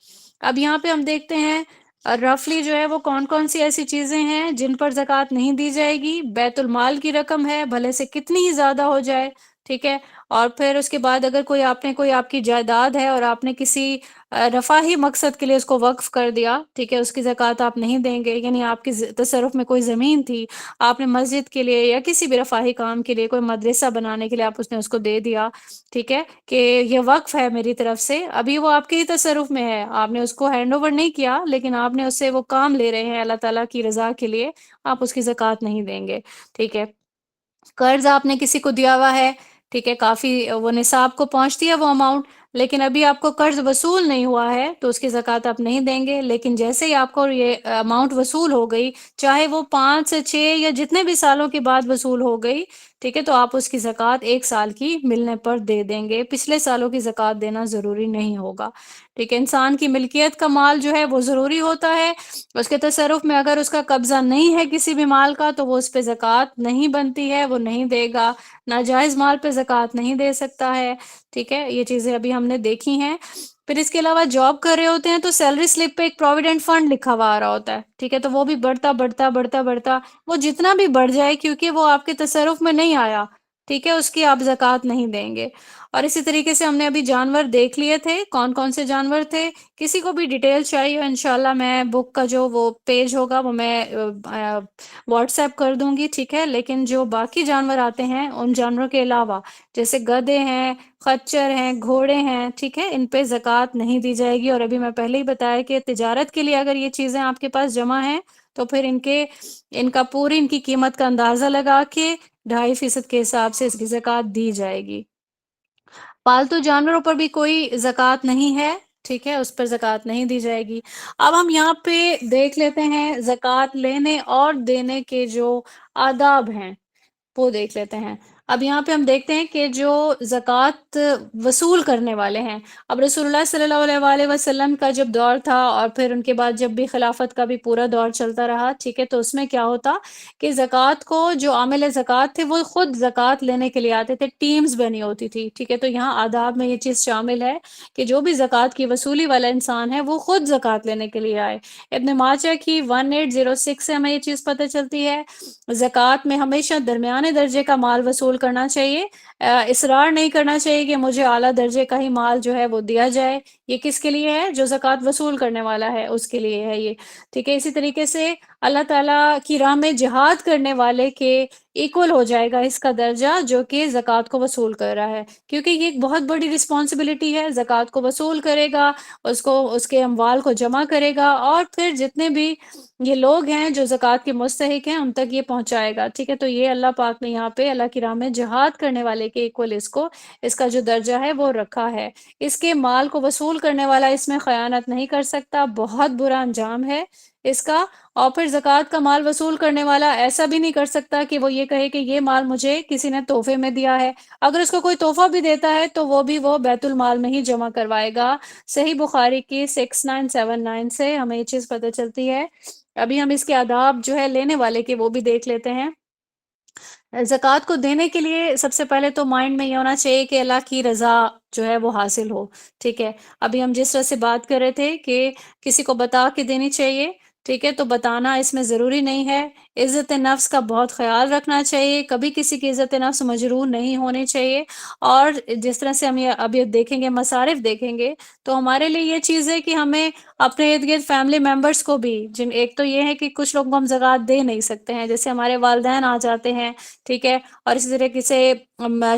[SPEAKER 1] اب یہاں پہ ہم دیکھتے ہیں رفلی جو ہے وہ کون کون سی ایسی چیزیں ہیں جن پر زکوٰۃ نہیں دی جائے گی۔ بیت المال کی رقم ہے، بھلے سے کتنی ہی زیادہ ہو جائے، ٹھیک ہے، اور پھر اس کے بعد اگر کوئی آپ کی جائیداد ہے اور آپ نے کسی رفاہی مقصد کے لیے اس کو وقف کر دیا، ٹھیک ہے، اس کی زکوٰۃ آپ نہیں دیں گے، یعنی آپ کے تصرف میں کوئی زمین تھی، آپ نے مسجد کے لیے یا کسی بھی رفاہی کام کے لیے، کوئی مدرسہ بنانے کے لیے آپ اس کو دے دیا، ٹھیک ہے، کہ یہ وقف ہے میری طرف سے، ابھی وہ آپ کے ہی تصرف میں ہے، آپ نے اس کو ہینڈ اوور نہیں کیا، لیکن آپ نے اس سے وہ کام لے رہے ہیں اللہ تعالیٰ کی رضا کے لیے، آپ اس کی زکوٰۃ نہیں دیں گے، ٹھیک ہے۔ قرض آپ نے کسی کو دیا ہوا ہے، ٹھیک ہے، کافی وہ نصاب کو پہنچتی ہے وہ اماؤنٹ، لیکن ابھی آپ کو قرض وصول نہیں ہوا ہے تو اس کی زکوٰۃ آپ نہیں دیں گے، لیکن جیسے ہی آپ کو یہ اماؤنٹ وصول ہو گئی، چاہے وہ 5 سے 6 یا جتنے بھی سالوں کے بعد وصول ہو گئی، ٹھیک ہے، تو آپ اس کی زکوٰۃ 1 سال کی ملنے پر دے دیں گے، پچھلے سالوں کی زکوٰۃ دینا ضروری نہیں ہوگا، ٹھیک ہے۔ انسان کی ملکیت کا مال جو ہے وہ ضروری ہوتا ہے، اس کے تصرف میں اگر اس کا قبضہ نہیں ہے کسی بھی مال کا تو وہ اس پہ زکوٰۃ نہیں بنتی ہے، وہ نہیں دے گا، ناجائز مال پہ زکوٰۃ نہیں دے سکتا ہے، ٹھیک ہے، یہ چیزیں ابھی ہم نے دیکھی ہیں۔ پھر اس کے علاوہ جاب کر رہے ہوتے ہیں تو سیلری سلپ پہ ایک پروویڈنٹ فنڈ لکھا ہوا آ رہا ہوتا ہے، ٹھیک ہے، تو وہ بھی بڑھتا بڑھتا بڑھتا بڑھتا، وہ جتنا بھی بڑھ جائے کیونکہ وہ آپ کے تصرف میں نہیں آیا، ٹھیک ہے، اس کی آپ زکوٰۃ نہیں دیں گے۔ اور اسی طریقے سے ہم نے ابھی جانور دیکھ لیے تھے، کون کون سے جانور تھے، کسی کو بھی ڈیٹیل چاہیے انشاءاللہ میں بک کا جو وہ پیج ہوگا وہ میں واٹس ایپ کر دوں گی، ٹھیک ہے، لیکن جو باقی جانور آتے ہیں ان جانوروں کے علاوہ جیسے گدھے ہیں، خچر ہیں، گھوڑے ہیں، ٹھیک ہے، ان پہ زکوٰۃ نہیں دی جائے گی، اور ابھی میں پہلے ہی بتایا کہ تجارت کے لیے اگر یہ چیزیں آپ کے پاس جمع ہیں تو پھر ان کا پوری ان کی قیمت کا اندازہ لگا کے 2.5% کے حساب سے اس کی زکوٰۃ دی جائے گی۔ پالتو جانوروں پر بھی کوئی زکوٰۃ نہیں ہے، ٹھیک ہے، اس پر زکوٰۃ نہیں دی جائے گی۔ اب ہم یہاں پہ دیکھ لیتے ہیں زکوٰۃ لینے اور دینے کے جو آداب ہیں وہ دیکھ لیتے ہیں۔ اب یہاں پہ ہم دیکھتے ہیں کہ جو زکوٰۃ وصول کرنے والے ہیں، اب رسول اللہ صلی اللہ علیہ وآلہ وسلم کا جب دور تھا اور پھر ان کے بعد جب بھی خلافت کا بھی پورا دور چلتا رہا، ٹھیک ہے، تو اس میں کیا ہوتا کہ زکوٰۃ کو جو عامل زکوٰۃ تھے وہ خود زکوٰۃ لینے کے لیے آتے تھے، ٹیمز بنی ہوتی تھی، ٹھیک ہے، تو یہاں آداب میں یہ چیز شامل ہے کہ جو بھی زکوٰۃ کی وصولی والا انسان ہے وہ خود زکوٰۃ لینے کے لیے آئے۔ ابن ماجہ کی 1806 سے ہمیں یہ چیز پتہ چلتی ہے، زکوٰۃ میں ہمیشہ درمیانے درجے کا مال وصول کرنا چاہیے، اصرار نہیں کرنا چاہیے کہ مجھے اعلیٰ درجے کا ہی مال جو ہے وہ دیا جائے، یہ کس کے لیے ہے؟ جو زکوٰۃ وصول کرنے والا ہے اس کے لیے ہے یہ، ٹھیک ہے۔ اسی طریقے سے اللہ تعالیٰ کی راہ میں جہاد کرنے والے کے ایکول ہو جائے گا اس کا درجہ جو کہ زکوٰۃ کو وصول کر رہا ہے، کیونکہ یہ ایک بہت بڑی رسپانسبلٹی ہے، زکوٰۃ کو وصول کرے گا، اس کے اموال کو جمع کرے گا، اور پھر جتنے بھی یہ لوگ ہیں جو زکوٰۃ کے مستحق ہیں ان تک یہ پہنچائے گا، ٹھیک ہے۔ تو یہ اللہ پاک نے یہاں پہ اللہ کی راہ میں جہاد کرنے والے کے ایکول اس کا جو درجہ ہے وہ رکھا ہے۔ اس کے مال کو وصول کرنے والا اس میں خیانت نہیں کر سکتا، بہت برا انجام ہے اس کا۔ اور پھر زکوٰۃ کا مال وصول کرنے والا ایسا بھی نہیں کر سکتا کہ وہ یہ کہے کہ یہ مال مجھے کسی نے تحفے میں دیا ہے، اگر اس کو کوئی تحفہ بھی دیتا ہے تو وہ بھی وہ بیت المال میں ہی جمع کروائے گا۔ صحیح بخاری کی 6979 سے ہمیں یہ چیز پتہ چلتی ہے۔ ابھی ہم اس کے آداب جو ہے لینے والے کے وہ بھی دیکھ لیتے ہیں۔ زکوٰۃ کو دینے کے لیے سب سے پہلے تو مائنڈ میں یہ ہونا چاہیے کہ اللہ کی رضا جو ہے وہ حاصل ہو، ٹھیک ہے۔ ابھی ہم جس طرح سے بات کر رہے تھے کہ کسی کو بتا کے دینی چاہیے، ٹھیک ہے، تو بتانا اس میں ضروری نہیں ہے۔ عزت نفس کا بہت خیال رکھنا چاہیے، کبھی کسی کی عزت نفس مجروح نہیں ہونی چاہیے، اور جس طرح سے ہم یہ ابھی دیکھیں گے، مصارف دیکھیں گے، تو ہمارے لیے یہ چیز ہے کہ ہمیں اپنے ارد گرد فیملی ممبرس کو بھی، ایک تو یہ ہے کہ کچھ لوگوں کو ہم زکوٰۃ دے نہیں سکتے ہیں، جیسے ہمارے والدین آ جاتے ہیں، ٹھیک ہے، اور اسی طریقے سے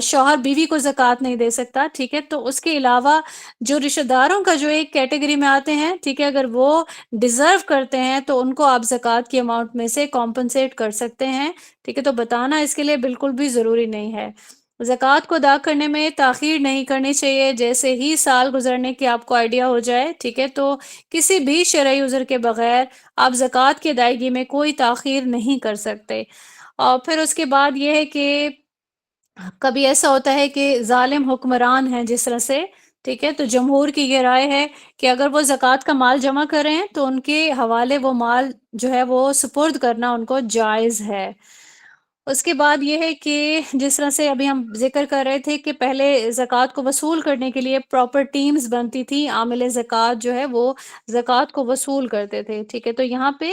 [SPEAKER 1] شوہر بیوی کو زکوٰۃ نہیں دے سکتا، ٹھیک ہے، تو اس کے علاوہ جو رشتہ داروں کا جو ایک کیٹیگری میں آتے ہیں، ٹھیک ہے، اگر وہ ڈیزرو کرتے ہیں تو ان کو آپ زکوٰۃ کی اماؤنٹ میں سے کمپنسیٹ کر سکتے ہیں، ٹھیک ہے، تو بتانا اس کے لیے بالکل بھی ضروری نہیں ہے۔ زکوٰۃ کو ادا کرنے میں تاخیر نہیں کرنی چاہیے، جیسے ہی سال گزرنے کی آپ کو آئیڈیا ہو جائے، ٹھیک ہے، تو کسی بھی شرعی عذر کے بغیر آپ زکوٰۃ کی ادائیگی میں کوئی تاخیر نہیں کر سکتے۔ اور پھر اس کے بعد یہ ہے کہ کبھی ایسا ہوتا ہے کہ ظالم حکمران ہیں جس طرح سے، ٹھیک ہے، تو جمہور کی یہ رائے ہے کہ اگر وہ زکوٰۃ کا مال جمع کریں تو ان کے حوالے وہ مال جو ہے وہ سپرد کرنا ان کو جائز ہے۔ اس کے بعد یہ ہے کہ جس طرح سے ابھی ہم ذکر کر رہے تھے کہ پہلے زکوٰۃ کو وصول کرنے کے لیے پراپر ٹیمز بنتی تھی، عامل زکوٰۃ جو ہے وہ زکوٰۃ کو وصول کرتے تھے، ٹھیک ہے، تو یہاں پہ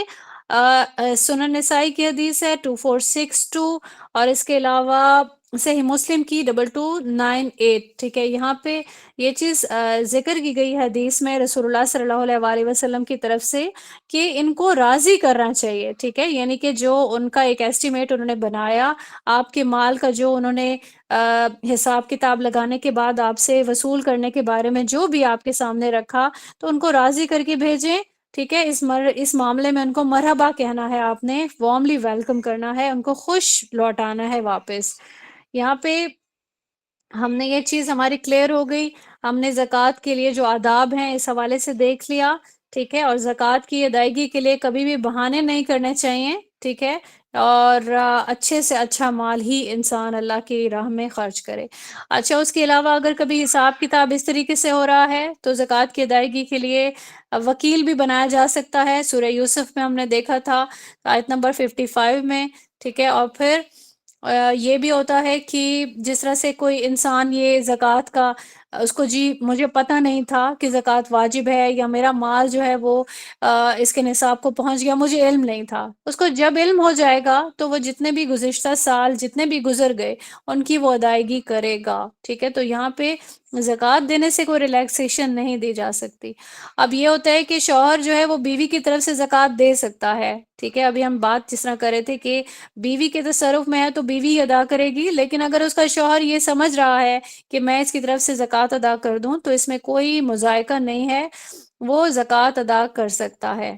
[SPEAKER 1] سنن نسائی کی حدیث ہے 2462، اور اس کے علاوہ صحیح مسلم کی 2298، ٹھیک ہے، یہاں پہ یہ چیز ذکر کی گئی حدیث میں رسول اللہ صلی اللہ علیہ وآلہ وسلم کی طرف سے کہ ان کو راضی کرنا چاہیے، ٹھیک ہے، یعنی کہ جو ان کا ایک ایسٹیمیٹ انہوں نے بنایا، آپ کے مال کا جو انہوں نے حساب کتاب لگانے کے بعد آپ سے وصول کرنے کے بارے میں جو بھی آپ کے سامنے رکھا، تو ان کو راضی کر کے بھیجیں، ٹھیک ہے، اس معاملے میں ان کو مرحبا کہنا ہے، آپ نے وارملی ویلکم کرنا ہے، ان کو خوش لوٹانا ہے واپس۔ یہاں پہ ہم نے یہ چیز ہماری کلیئر ہو گئی، ہم نے زکوٰۃ کے لیے جو آداب ہیں اس حوالے سے دیکھ لیا، ٹھیک ہے، اور زکوٰۃ کی ادائیگی کے لیے کبھی بھی بہانے نہیں کرنے چاہیے، ٹھیک ہے، اور اچھے سے اچھا مال ہی انسان اللہ کی راہ میں خرچ کرے۔ اچھا، اس کے علاوہ اگر کبھی حساب کتاب اس طریقے سے ہو رہا ہے تو زکوٰۃ کی ادائیگی کے لیے وکیل بھی بنایا جا سکتا ہے، سورہ یوسف میں ہم نے دیکھا تھا آیت نمبر 55 میں، ٹھیک ہے، اور پھر یہ بھی ہوتا ہے کہ جس طرح سے کوئی انسان یہ زکوٰۃ کا اس کو جی مجھے پتہ نہیں تھا کہ زکوٰۃ واجب ہے، یا میرا مال جو ہے وہ اس کے نصاب کو پہنچ گیا، مجھے علم نہیں تھا، اس کو جب علم ہو جائے گا تو وہ جتنے بھی گزشتہ سال جتنے بھی گزر گئے ان کی وہ ادائیگی کرے گا، ٹھیک ہے، تو یہاں پہ زکوٰۃ دینے سے کوئی ریلیکسیشن نہیں دی جا سکتی۔ اب یہ ہوتا ہے کہ شوہر جو ہے وہ بیوی کی طرف سے زکوٰۃ دے سکتا ہے، ٹھیک ہے، ابھی ہم بات جس طرح کر رہے تھے کہ بیوی کے تصرف میں ہے تو بیوی ہی ادا کرے گی، لیکن اگر اس کا شوہر یہ سمجھ رہا ہے کہ میں اس کی طرف سے زکوٰۃ ادا کر دوں تو اس میں کوئی مضائقہ نہیں ہے، وہ زکوٰۃ ادا کر سکتا ہے۔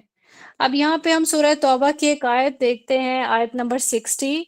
[SPEAKER 1] اب یہاں پہ ہم سورہ توبہ کی ایک آیت دیکھتے ہیں، آیت نمبر 60۔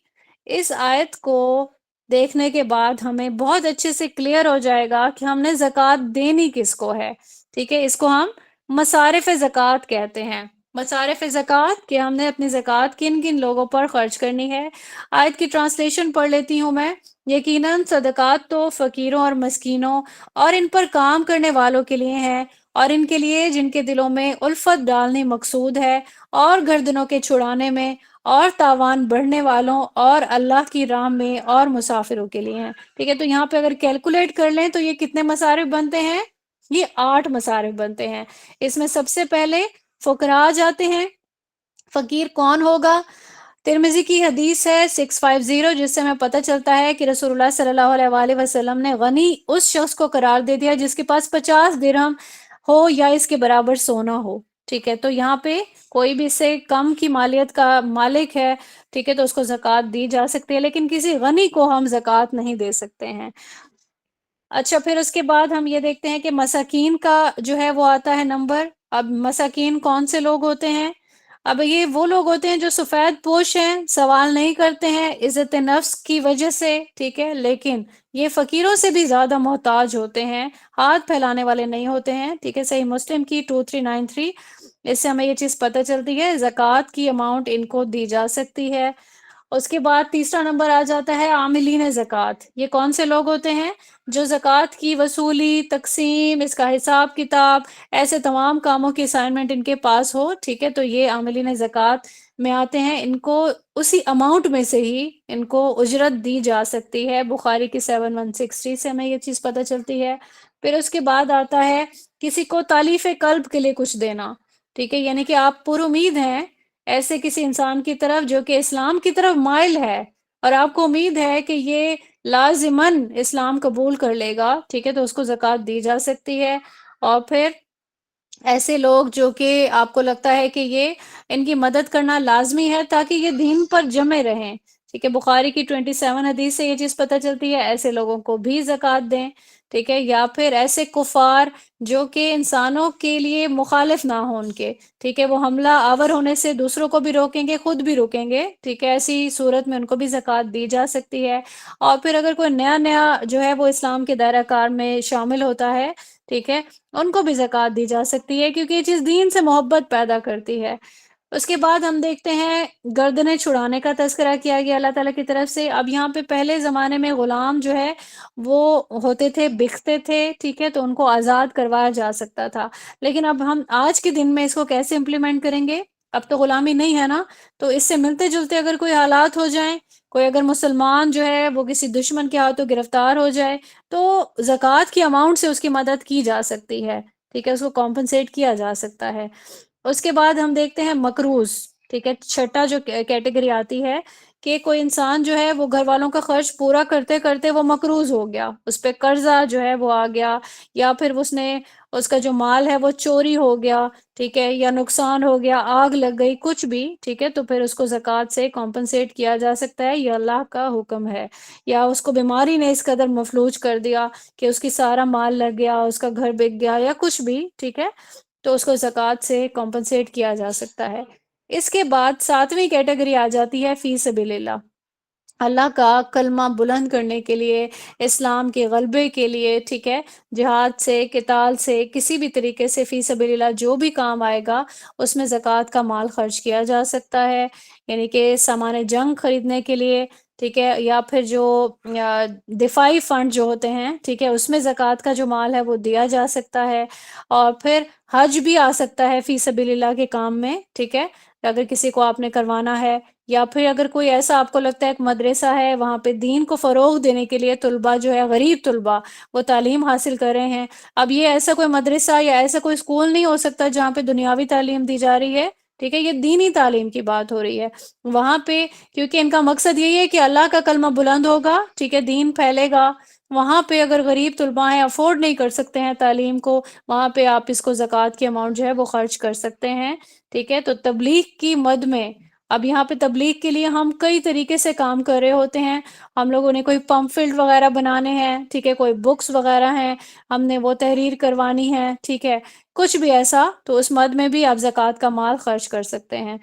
[SPEAKER 1] اس آیت کو دیکھنے کے بعد ہمیں بہت اچھے سے کلیئر ہو جائے گا کہ ہم نے زکوٰۃ دینی کس کو ہے، ٹھیک ہے، اس کو ہم مصارف زکوٰۃ کہتے ہیں۔ مصارف زکوٰۃ کہ ہم نے اپنی زکوٰۃ کن کن لوگوں پر خرچ کرنی ہے۔ آیت کی ٹرانسلیشن پڑھ لیتی ہوں میں۔ یقیناً صدقات تو فقیروں اور مسکینوں اور ان پر کام کرنے والوں کے لیے ہیں، اور ان کے لیے جن کے دلوں میں الفت ڈالنی مقصود ہے، اور گردنوں کے چھڑانے میں، اور تاوان بڑھنے والوں، اور اللہ کی راہ میں، اور مسافروں کے لیے ہیں، ٹھیک ہے، تو یہاں پہ اگر کیلکولیٹ کر لیں تو یہ کتنے مصارف بنتے ہیں؟ یہ 8 مصارف بنتے ہیں۔ اس میں سب سے پہلے فقراء جاتے ہیں۔ فقیر کون ہوگا؟ ترمذی کی حدیث ہے 650، جس سے ہمیں پتہ چلتا ہے کہ رسول اللہ صلی اللہ علیہ وآلہ وسلم نے غنی اس شخص کو قرار دے دیا جس کے پاس 50 درہم ہو یا اس کے برابر سونا ہو، ٹھیک ہے، تو یہاں پہ کوئی بھی اس سے کم کی مالیت کا مالک ہے، ٹھیک ہے، تو اس کو زکوٰۃ دی جا سکتی ہے، لیکن کسی غنی کو ہم زکوٰۃ نہیں دے سکتے ہیں۔ اچھا، پھر اس کے بعد ہم یہ دیکھتے ہیں کہ مساکین کا جو ہے وہ آتا ہے نمبر۔ اب مساکین کون سے لوگ ہوتے ہیں؟ اب یہ وہ لوگ ہوتے ہیں جو سفید پوش ہیں، سوال نہیں کرتے ہیں عزت نفس کی وجہ سے، ٹھیک ہے، لیکن یہ فقیروں سے بھی زیادہ محتاج ہوتے ہیں، ہاتھ پھیلانے والے نہیں ہوتے ہیں، ٹھیک ہے، صحیح مسلم کی 2393۔ اس سے ہمیں یہ چیز پتہ چلتی ہے زکوٰۃ کی اماؤنٹ ان کو دی جا سکتی ہے۔ اس کے بعد تیسرا نمبر آ جاتا ہے عاملین زکوٰۃ۔ یہ کون سے لوگ ہوتے ہیں؟ جو زکوٰۃ کی وصولی، تقسیم، اس کا حساب کتاب، ایسے تمام کاموں کی اسائنمنٹ ان کے پاس ہو، ٹھیک ہے، تو یہ عاملین زکوٰۃ میں آتے ہیں۔ ان کو اسی اماؤنٹ میں سے ہی ان کو اجرت دی جا سکتی ہے۔ بخاری کی 7160 سے ہمیں یہ چیز پتہ چلتی ہے۔ پھر اس کے بعد آتا ہے کسی کو تالیف قلب کے لیے کچھ دینا، ٹھیک ہے، یعنی کہ آپ پر امید ہیں ایسے کسی انسان کی طرف جو کہ اسلام کی طرف مائل ہے، اور آپ کو امید ہے کہ یہ لازماً اسلام قبول کر لے گا، ٹھیک ہے، تو اس کو زکوٰۃ دی جا سکتی ہے۔ اور پھر ایسے لوگ جو کہ آپ کو لگتا ہے کہ یہ ان کی مدد کرنا لازمی ہے تاکہ یہ دین پر جمے رہیں، ٹھیک ہے، بخاری کی 27 حدیث سے یہ چیز پتہ چلتی ہے، ایسے لوگوں کو بھی زکوٰۃ دیں، ٹھیک ہے، یا پھر ایسے کفار جو کہ انسانوں کے لیے مخالف نہ ہوں ان کے، ٹھیک ہے، وہ حملہ آور ہونے سے دوسروں کو بھی روکیں گے، خود بھی روکیں گے، ٹھیک ہے، ایسی صورت میں ان کو بھی زکوٰۃ دی جا سکتی ہے۔ اور پھر اگر کوئی نیا نیا جو ہے وہ اسلام کے دائرہ کار میں شامل ہوتا ہے، ٹھیک ہے، ان کو بھی زکوٰۃ دی جا سکتی ہے، کیونکہ یہ چیز دین سے محبت پیدا کرتی ہے۔ اس کے بعد ہم دیکھتے ہیں گردنیں چھڑانے کا تذکرہ کیا گیا اللہ تعالیٰ کی طرف سے۔ اب یہاں پہ پہلے زمانے میں غلام جو ہے وہ ہوتے تھے، بکتے تھے، ٹھیک ہے، تو ان کو آزاد کروایا جا سکتا تھا، لیکن اب ہم آج کے دن میں اس کو کیسے امپلیمنٹ کریں گے؟ اب تو غلامی نہیں ہے نا، تو اس سے ملتے جلتے اگر کوئی حالات ہو جائیں، کوئی اگر مسلمان جو ہے وہ کسی دشمن کے ہاتھوں گرفتار ہو جائے، تو زکوٰۃ کی اماؤنٹ سے اس کی مدد کی جا سکتی ہے، ٹھیک ہے، اس کو کمپنسیٹ کیا جا سکتا ہے۔ اس کے بعد ہم دیکھتے ہیں مقروض، ٹھیک ہے، چھٹا جو کیٹیگری آتی ہے کہ کوئی انسان جو ہے وہ گھر والوں کا خرچ پورا کرتے کرتے وہ مقروض ہو گیا، اس پہ قرضہ جو ہے وہ آ گیا، یا پھر اس کا جو مال ہے وہ چوری ہو گیا، ٹھیک ہے، یا نقصان ہو گیا، آگ لگ گئی، کچھ بھی، ٹھیک ہے، تو پھر اس کو زکوٰۃ سے کمپنسیٹ کیا جا سکتا ہے، یہ اللہ کا حکم ہے۔ یا اس کو بیماری نے اس قدر مفلوج کر دیا کہ اس کی سارا مال لگ گیا، اس کا گھر بک گیا، یا کچھ بھی، ٹھیک ہے، تو اس کو زکوٰۃ سے کمپنسیٹ کیا جا سکتا ہے۔ اس کے بعد ساتویں کیٹیگری آ جاتی ہے فی سبیل اللہ، اللہ کا کلمہ بلند کرنے کے لیے، اسلام کے غلبے کے لیے، ٹھیک ہے، جہاد سے، قتال سے، کسی بھی طریقے سے فی سبیل اللہ جو بھی کام آئے گا اس میں زکوٰۃ کا مال خرچ کیا جا سکتا ہے، یعنی کہ سامان جنگ خریدنے کے لیے، ٹھیک ہے، یا پھر جو دفاعی فنڈ جو ہوتے ہیں، ٹھیک ہے، اس میں زکوٰۃ کا جو مال ہے وہ دیا جا سکتا ہے۔ اور پھر حج بھی آ سکتا ہے فی سبیل اللہ کے کام میں، ٹھیک ہے، اگر کسی کو آپ نے کروانا ہے، یا پھر اگر کوئی ایسا آپ کو لگتا ہے ایک مدرسہ ہے وہاں پہ دین کو فروغ دینے کے لیے طلباء جو ہے، غریب طلباء وہ تعلیم حاصل کر رہے ہیں، اب یہ ایسا کوئی مدرسہ یا ایسا کوئی اسکول نہیں ہو سکتا جہاں پہ دنیاوی تعلیم دی جا رہی ہے، ٹھیک ہے، یہ دینی تعلیم کی بات ہو رہی ہے وہاں پہ، کیونکہ ان کا مقصد یہی ہے کہ اللہ کا کلمہ بلند ہوگا، ٹھیک ہے، دین پھیلے گا۔ وہاں پہ اگر غریب طلباء ہیں، افورڈ نہیں کر سکتے ہیں تعلیم کو، وہاں پہ آپ اس کو زکوٰۃ کی اماؤنٹ جو ہے وہ خرچ کر سکتے ہیں، ٹھیک ہے۔ تو تبلیغ کی مد میں اب یہاں پہ تبلیغ کے لیے ہم کئی طریقے سے کام کر رہے ہوتے ہیں، ہم لوگوں نے کوئی پمفلٹ وغیرہ بنانے ہیں، ٹھیک ہے، کوئی بکس وغیرہ ہیں، ہم نے وہ تحریر کروانی ہے، ٹھیک ہے، کچھ بھی ایسا، تو اس مد میں بھی آپ زکوٰۃ کا مال خرچ کر سکتے ہیں۔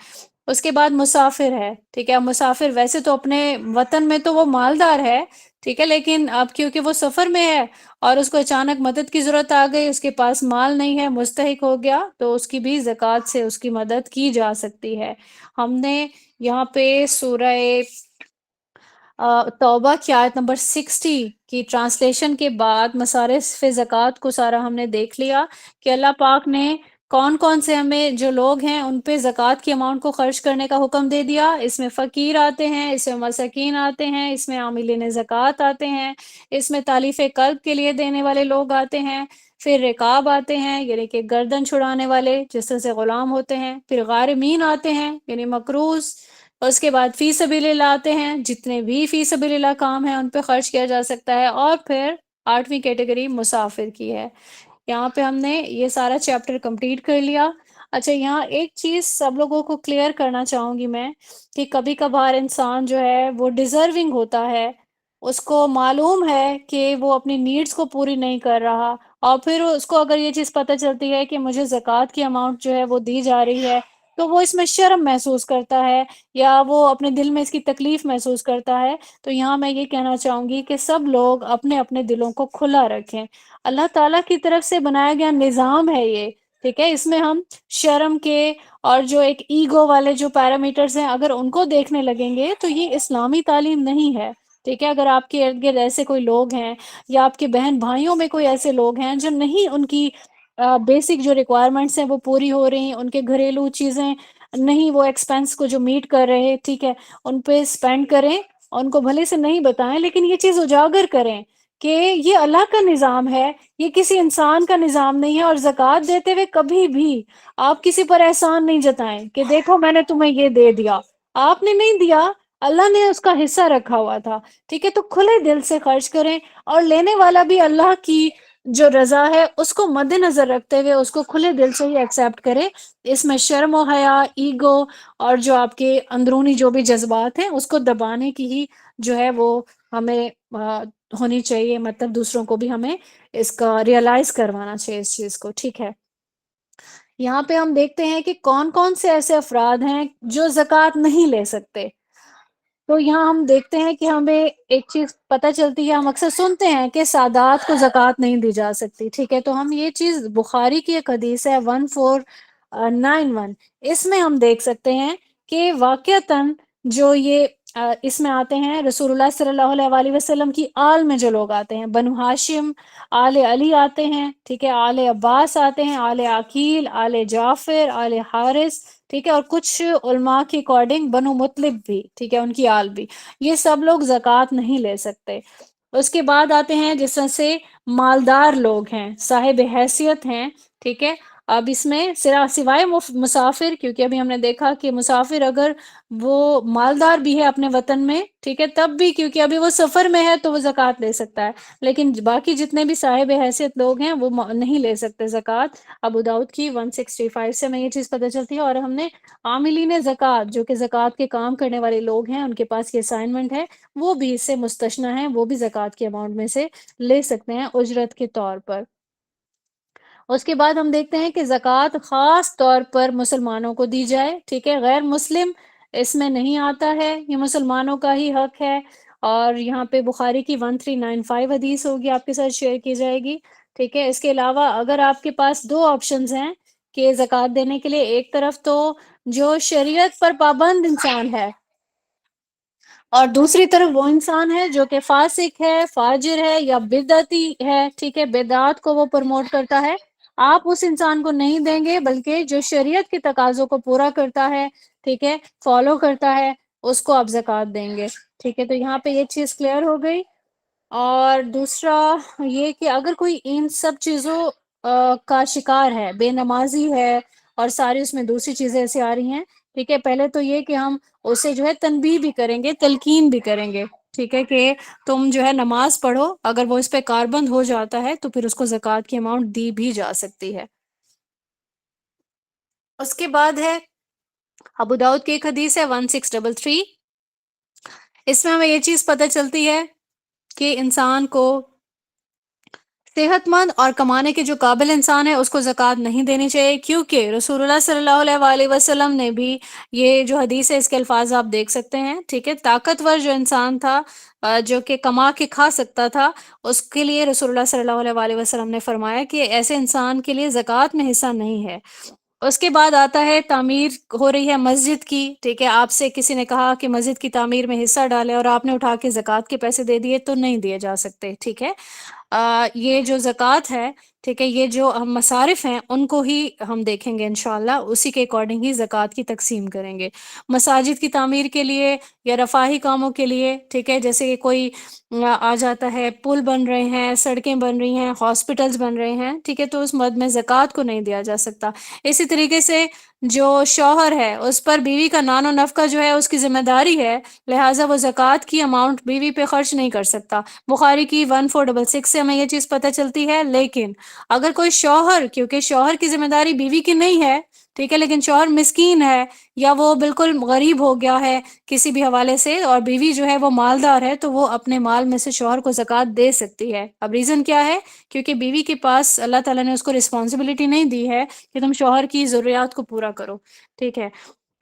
[SPEAKER 1] اس کے بعد مسافر ہے، ٹھیک ہے، مسافر ویسے تو اپنے وطن میں تو وہ مالدار ہے، ٹھیک ہے، لیکن اب کیونکہ وہ سفر میں ہے اور اس کو اچانک مدد کی ضرورت آ گئی، اس کے پاس مال نہیں ہے، مستحق ہو گیا، تو اس کی بھی زکوٰۃ سے اس کی مدد کی جا سکتی ہے۔ ہم نے یہاں پہ سورہ توبہ کی آیت نمبر 60 کی ٹرانسلیشن کے بعد مصارف زکوٰۃ کو سارا ہم نے دیکھ لیا کہ اللہ پاک نے کون کون سے ہمیں جو لوگ ہیں ان پہ زکوٰۃ کی اماؤنٹ کو خرچ کرنے کا حکم دے دیا۔ اس میں فقیر آتے ہیں، اس میں مساکین آتے ہیں، اس میں عاملین زکوٰۃ آتے ہیں، اس میں تالیف قلب کے لیے دینے والے لوگ آتے ہیں، پھر رقاب آتے ہیں یعنی کہ گردن چھڑانے والے جس طرح سے غلام ہوتے ہیں، پھر غارمین آتے ہیں یعنی مقروض، اس کے بعد فی سبیل اللہ آتے ہیں، جتنے بھی فی سبیل اللہ کام ہیں ان پہ خرچ کیا جا سکتا ہے، اور پھر آٹھویں کیٹیگری مسافر کی ہے۔ یہاں پہ ہم نے یہ سارا چیپٹر کمپلیٹ کر لیا۔ اچھا، یہاں ایک چیز سب لوگوں کو کلیئر کرنا چاہوں گی میں کہ کبھی کبھار انسان جو ہے وہ ڈیزرونگ ہوتا ہے، اس کو معلوم ہے کہ وہ اپنی نیڈز کو پوری نہیں کر رہا، اور پھر اس کو اگر یہ چیز پتہ چلتی ہے کہ مجھے زکوٰۃ کی اماؤنٹ جو ہے وہ دی جا رہی ہے، تو وہ اس میں شرم محسوس کرتا ہے، یا وہ اپنے دل میں اس کی تکلیف محسوس کرتا ہے۔ تو یہاں میں یہ کہنا چاہوں گی کہ سب لوگ اپنے اپنے دلوں کو کھلا رکھیں، اللہ تعالیٰ کی طرف سے بنایا گیا نظام ہے یہ، ٹھیک ہے، اس میں ہم شرم کے اور جو ایک ایگو والے جو پیرامیٹرز ہیں اگر ان کو دیکھنے لگیں گے تو یہ اسلامی تعلیم نہیں ہے، ٹھیک ہے۔ اگر آپ کے ارد گرد ایسے کوئی لوگ ہیں، یا آپ کے بہن بھائیوں میں کوئی ایسے لوگ ہیں جو نہیں، ان کی بیسک جو ریکوائرمنٹس ہیں وہ پوری ہو رہی ہیں، ان کے گھریلو چیزیں نہیں، وہ ایکسپینس کو جو میٹ کر رہے، ٹھیک ہے، ان پہ اسپینڈ کریں، ان کو بھلے سے نہیں بتائیں لیکن یہ چیز اجاگر کریں کہ یہ اللہ کا نظام ہے، یہ کسی انسان کا نظام نہیں ہے، اور زکوٰۃ دیتے ہوئے کبھی بھی آپ کسی پر احسان نہیں جتائیں کہ دیکھو میں نے تمہیں یہ دے دیا، آپ نے نہیں دیا، اللہ نے اس کا حصہ رکھا ہوا تھا، ٹھیک ہے۔ تو کھلے دل سے خرچ کریں، اور لینے والا بھی اللہ کی جو رضا ہے اس کو مد نظر رکھتے ہوئے اس کو کھلے دل سے ہی ایکسیپٹ کرے، اس میں شرم و حیا، ایگو اور جو آپ کے اندرونی جو بھی جذبات ہیں اس کو دبانے کی ہی جو ہے وہ ہمیں ہونی چاہیے، مطلب دوسروں کو بھی ہمیں اس کا ریئلائز کروانا چاہیے اس چیز کو، ٹھیک ہے۔ یہاں پہ ہم دیکھتے ہیں کہ کون کون سے ایسے افراد ہیں جو زکوٰۃ نہیں لے سکتے۔ تو یہاں ہم دیکھتے ہیں کہ ہمیں ایک چیز پتہ چلتی ہے، ہم اکثر سنتے ہیں کہ سادات کو زکوٰۃ نہیں دی جا سکتی، ٹھیک ہے۔ تو ہم یہ چیز بخاری کی ایک حدیث ہے 1491، اس میں ہم دیکھ سکتے ہیں کہ واقعتاً جو یہ اس میں آتے ہیں رسول اللہ صلی اللہ علیہ وآلہ وسلم کی آل میں جو لوگ آتے ہیں، بنو ہاشم، آل علی آتے ہیں، ٹھیک ہے، آل عباس آتے ہیں، آل عقیل، آل جعفر، آل حارث، ٹھیک ہے، اور کچھ علماء کے اکارڈنگ بنو مطلب بھی، ٹھیک ہے، ان کی آل بھی، یہ سب لوگ زکوٰۃ نہیں لے سکتے۔ اس کے بعد آتے ہیں جس طرح سے مالدار لوگ ہیں، صاحب حیثیت ہیں، ٹھیک ہے۔ اب اس میں سوائے مسافر، کیونکہ ابھی ہم نے دیکھا کہ مسافر اگر وہ مالدار بھی ہے اپنے وطن میں، ٹھیک ہے، تب بھی کیونکہ ابھی وہ سفر میں ہے تو وہ زکوٰۃ لے سکتا ہے، لیکن باقی جتنے بھی صاحب حیثیت لوگ ہیں وہ نہیں لے سکتے زکوٰۃ۔ ابو داؤد کی 165 سے ہمیں یہ چیز پتہ چلتی ہے، اور ہم نے عاملین زکوٰۃ، جو کہ زکوٰۃ کے کام کرنے والے لوگ ہیں، ان کے پاس یہ اسائنمنٹ ہے، وہ بھی اس سے مستثنیٰ ہیں، وہ بھی زکوٰۃ کے اماؤنٹ میں سے لے سکتے ہیں اجرت کے طور پر۔ اس کے بعد ہم دیکھتے ہیں کہ زکوٰۃ خاص طور پر مسلمانوں کو دی جائے، ٹھیک ہے، غیر مسلم اس میں نہیں آتا ہے، یہ مسلمانوں کا ہی حق ہے، اور یہاں پہ بخاری کی 1395 حدیث ہوگی آپ کے ساتھ شیئر کی جائے گی، ٹھیک ہے۔ اس کے علاوہ اگر آپ کے پاس دو آپشنز ہیں کہ زکوٰۃ دینے کے لیے، ایک طرف تو جو شریعت پر پابند انسان ہے، اور دوسری طرف وہ انسان ہے جو کہ فاسق ہے، فاجر ہے، یا بدعتی ہے، ٹھیک ہے، بدعات کو وہ پروموٹ کرتا ہے، آپ اس انسان کو نہیں دیں گے، بلکہ جو شریعت کے تقاضوں کو پورا کرتا ہے، ٹھیک ہے، فالو کرتا ہے، اس کو آپ زکوٰۃ دیں گے، ٹھیک ہے۔ تو یہاں پہ یہ چیز کلیئر ہو گئی۔ اور دوسرا یہ کہ اگر کوئی ان سب چیزوں کا شکار ہے، بے نمازی ہے، اور ساری اس میں دوسری چیزیں ایسی آ رہی ہیں، ٹھیک ہے، پہلے تو یہ کہ ہم اسے جو ہے تنبیہ بھی کریں گے، تلقین بھی کریں گے، ٹھیک ہے، کہ تم جو ہے نماز پڑھو، اگر وہ اس پہ کاربند ہو جاتا ہے تو پھر اس کو زکوٰۃ کی اماؤنٹ دی بھی جا سکتی ہے۔ اس کے بعد ہے ابو داؤد کی ایک حدیث ہے 1633، اس میں ہمیں یہ چیز پتہ چلتی ہے کہ انسان کو صحت مند اور کمانے کے جو قابل انسان ہے اس کو زکوٰۃ نہیں دینی چاہیے، کیونکہ رسول اللہ صلی اللہ علیہ وآلہ وسلم نے بھی، یہ جو حدیث ہے اس کے الفاظ آپ دیکھ سکتے ہیں، ٹھیک ہے، طاقتور جو انسان تھا جو کہ کما کے کھا سکتا تھا، اس کے لیے رسول اللہ صلی اللہ علیہ وآلہ وسلم نے فرمایا کہ ایسے انسان کے لیے زکوٰۃ میں حصہ نہیں ہے۔ اس کے بعد آتا ہے تعمیر ہو رہی ہے مسجد کی، ٹھیک ہے، آپ سے کسی نے کہا کہ مسجد کی تعمیر میں حصہ ڈالے، اور آپ نے اٹھا کے زکوٰۃ کے پیسے دے دیے، تو نہیں دیے جا سکتے، ٹھیک ہے۔ یہ جو زکوٰۃ ہے، ٹھیک ہے، یہ جو ہم مصارف ہیں ان کو ہی ہم دیکھیں گے انشاءاللہ، اسی کے اکارڈنگ ہی زکوٰۃ کی تقسیم کریں گے۔ مساجد کی تعمیر کے لیے یا رفاہی کاموں کے لیے، ٹھیک ہے، جیسے کہ کوئی آ جاتا ہے، پل بن رہے ہیں، سڑکیں بن رہی ہیں، ہاسپٹلز بن رہے ہیں، ٹھیک ہے، تو اس مد میں زکوٰۃ کو نہیں دیا جا سکتا۔ اسی طریقے سے جو شوہر ہے اس پر بیوی کا نان و نفقہ جو ہے اس کی ذمہ داری ہے، لہٰذا وہ زکوٰۃ کی اماؤنٹ بیوی پہ خرچ نہیں کر سکتا۔ بخاری کی 1466 سے ہمیں یہ چیز پتہ چلتی ہے، لیکن اگر کوئی شوہر، کیونکہ شوہر کی ذمہ داری بیوی کی نہیں ہے، ٹھیک ہے، لیکن شوہر مسکین ہے یا وہ بالکل غریب ہو گیا ہے کسی بھی حوالے سے، اور بیوی جو ہے وہ مالدار ہے، تو وہ اپنے مال میں سے شوہر کو زکوٰۃ دے سکتی ہے۔ اب ریزن کیا ہے؟ کیونکہ بیوی کے پاس اللہ تعالیٰ نے اس کو رسپانسبلٹی نہیں دی ہے کہ تم شوہر کی ضروریات کو پورا کرو، ٹھیک ہے۔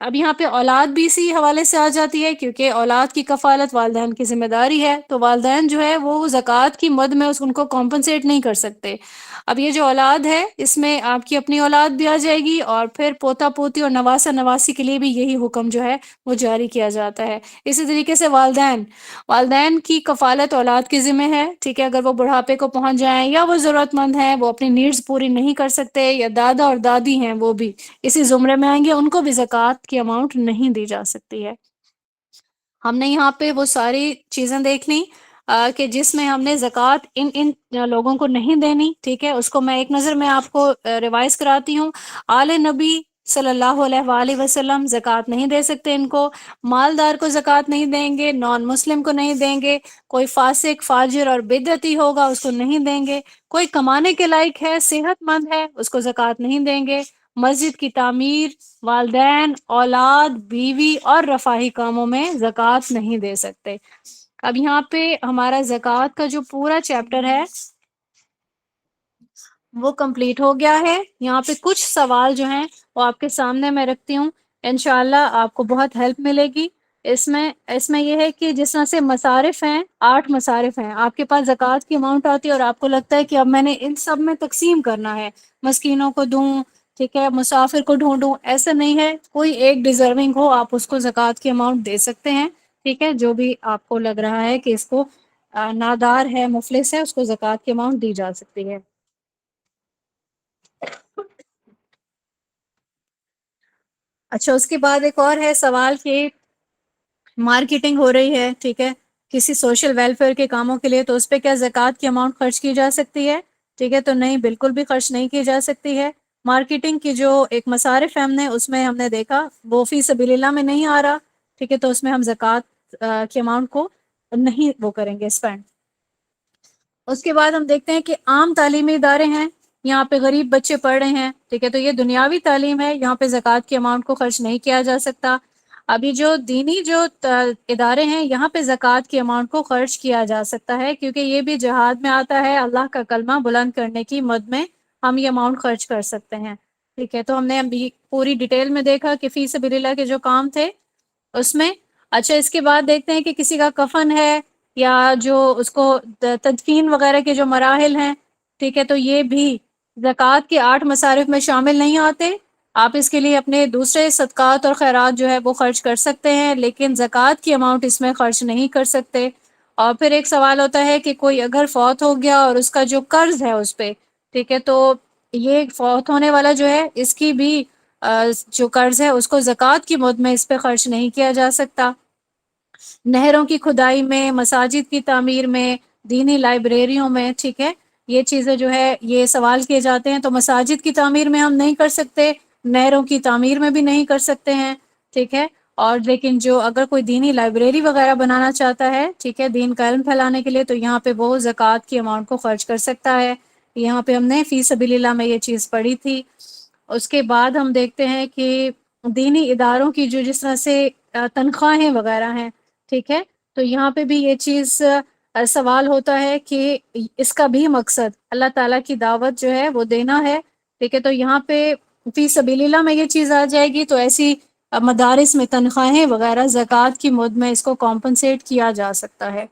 [SPEAKER 1] اب یہاں پہ اولاد بھی اسی حوالے سے آ جاتی ہے، کیونکہ اولاد کی کفالت والدین کی ذمہ داری ہے، تو والدین جو ہے وہ زکوٰۃ کی مد میں ان کو کمپنسیٹ نہیں کر سکتے۔ اب یہ جو اولاد ہے اس میں آپ کی اپنی اولاد بھی آ جائے گی، اور پھر پوتا پوتی اور نواسا نواسی کے لیے بھی یہی حکم جو ہے وہ جاری کیا جاتا ہے۔ اسی طریقے سے والدین کی کفالت اولاد کے ذمہ ہے، ٹھیک ہے، اگر وہ بڑھاپے کو پہنچ جائیں یا وہ ضرورت مند ہیں، وہ اپنی نیڈز پوری نہیں کر سکتے، یا دادا اور دادی ہیں وہ بھی اسی زمرے میں آئیں گے، ان کو بھی زکوٰۃ کی اماؤنٹ نہیں دی جا سکتی ہے۔ ہم نے یہاں پہ وہ ساری چیزیں دیکھ لیں کہ جس میں ہم نے زکوٰۃ ان لوگوں کو نہیں دینی، ٹھیک ہے، اس کو میں ایک نظر میں آپ کو ریوائز کراتی ہوں۔ آل نبی صلی اللہ علیہ وآلہ وسلم زکوٰۃ نہیں دے سکتے ان کو، مالدار کو زکوٰۃ نہیں دیں گے، نان مسلم کو نہیں دیں گے، کوئی فاسق، فاجر اور بدعتی ہوگا اس کو نہیں دیں گے، کوئی کمانے کے لائق ہے، صحت مند ہے، اس کو زکوٰۃ نہیں دیں گے، مسجد کی تعمیر، والدین، اولاد، بیوی اور رفاہی کاموں میں زکوٰۃ نہیں دے سکتے۔ اب یہاں پہ ہمارا زکوٰۃ کا جو پورا چیپٹر ہے وہ کمپلیٹ ہو گیا ہے. یہاں پہ کچھ سوال جو ہیں وہ آپ کے سامنے میں رکھتی ہوں، انشاءاللہ آپ کو بہت ہیلپ ملے گی. اس میں یہ ہے کہ جس طرح سے مصارف ہیں، 8 مصارف ہیں، آپ کے پاس زکوٰۃ کی اماؤنٹ آتی ہے اور آپ کو لگتا ہے کہ اب میں نے ان سب میں تقسیم کرنا ہے، مسکینوں کو دوں، ٹھیک ہے، مسافر کو ڈھونڈوں. ایسا نہیں ہے، کوئی ایک ڈیزرونگ ہو آپ اس کو زکوٰۃ کی اماؤنٹ دے سکتے ہیں. ٹھیک ہے، جو بھی آپ کو لگ رہا ہے کہ اس کو نادار ہے، مفلس ہے، اس کو زکوٰۃ کی اماؤنٹ دی جا سکتی ہے. اچھا، اس کے بعد ایک اور ہے سوال کہ مارکیٹنگ ہو رہی ہے، ٹھیک ہے، کسی سوشل ویلفیئر کے کاموں کے لیے، تو اس پہ کیا زکوٰۃ کی اماؤنٹ خرچ کی جا سکتی ہے؟ ٹھیک ہے، تو نہیں، بالکل بھی خرچ نہیں کی جا سکتی ہے. مارکیٹنگ کی جو ایک مصارف ہے اس میں ہم نے دیکھا وہ فی سبیل اللہ میں نہیں آ رہا. ٹھیک ہے، تو اس میں ہم زکوٰۃ کی اماؤنٹ کو نہیں وہ کریں گے اسپینڈ. اس کے بعد ہم دیکھتے ہیں کہ عام تعلیمی ادارے ہیں، یہاں پہ غریب بچے پڑھ رہے ہیں، ٹھیک ہے، تو یہ دنیاوی تعلیم ہے، یہاں پہ زکوٰۃ کی اماؤنٹ کو خرچ نہیں کیا جا سکتا. ابھی جو دینی جو ادارے ہیں یہاں پہ زکوٰۃ کی اماؤنٹ کو خرچ کیا جا سکتا ہے، کیونکہ یہ بھی جہاد میں آتا ہے، اللہ کا کلمہ بلند کرنے کی مد میں ہم یہ اماؤنٹ خرچ کر سکتے ہیں. ٹھیک ہے، تو ہم نے ابھی پوری ڈیٹیل میں دیکھا کہ فی سبیل اللہ کے جو کام تھے اس میں. اچھا، اس کے بعد دیکھتے ہیں کہ کسی کا کفن ہے یا جو اس کو تدفین وغیرہ کے جو مراحل ہیں، ٹھیک ہے، تو یہ بھی زکوٰۃ کے 8 مصارف میں شامل نہیں آتے. آپ اس کے لیے اپنے دوسرے صدقات اور خیرات جو ہے وہ خرچ کر سکتے ہیں، لیکن زکوٰۃ کی اماؤنٹ اس میں خرچ نہیں کر سکتے. اور پھر ایک سوال ہوتا ہے کہ کوئی اگر فوت ہو گیا اور اس کا جو قرض ہے اس پہ، ٹھیک ہے، تو یہ فوت ہونے والا جو ہے اس کی بھی جو قرض ہے اس کو زکوٰۃ کی مد میں اس پہ خرچ نہیں کیا جا سکتا. نہروں کی کھدائی میں، مساجد کی تعمیر میں، دینی لائبریریوں میں، ٹھیک ہے، یہ چیزیں جو ہے یہ سوال کیے جاتے ہیں. تو مساجد کی تعمیر میں ہم نہیں کر سکتے، نہروں کی تعمیر میں بھی نہیں کر سکتے ہیں، ٹھیک ہے. اور لیکن جو اگر کوئی دینی لائبریری وغیرہ بنانا چاہتا ہے، ٹھیک ہے، دین کا علم پھیلانے کے لیے، تو یہاں پہ وہ زکوٰۃ کی اماؤنٹ کو خرچ کر سکتا ہے. یہاں پہ ہم نے فی سبیل اللہ میں یہ چیز پڑھی تھی. اس کے بعد ہم دیکھتے ہیں کہ دینی اداروں کی جو جس طرح سے تنخواہیں وغیرہ ہیں، ٹھیک ہے، تو یہاں پہ بھی یہ چیز سوال ہوتا ہے کہ اس کا بھی مقصد اللہ تعالیٰ کی دعوت جو ہے وہ دینا ہے. ٹھیک ہے، تو یہاں پہ فی سبیل اللہ میں یہ چیز آ جائے گی، تو ایسی مدارس میں تنخواہیں وغیرہ زکوٰۃ کی مد میں اس کو کمپنسیٹ کیا جا سکتا ہے.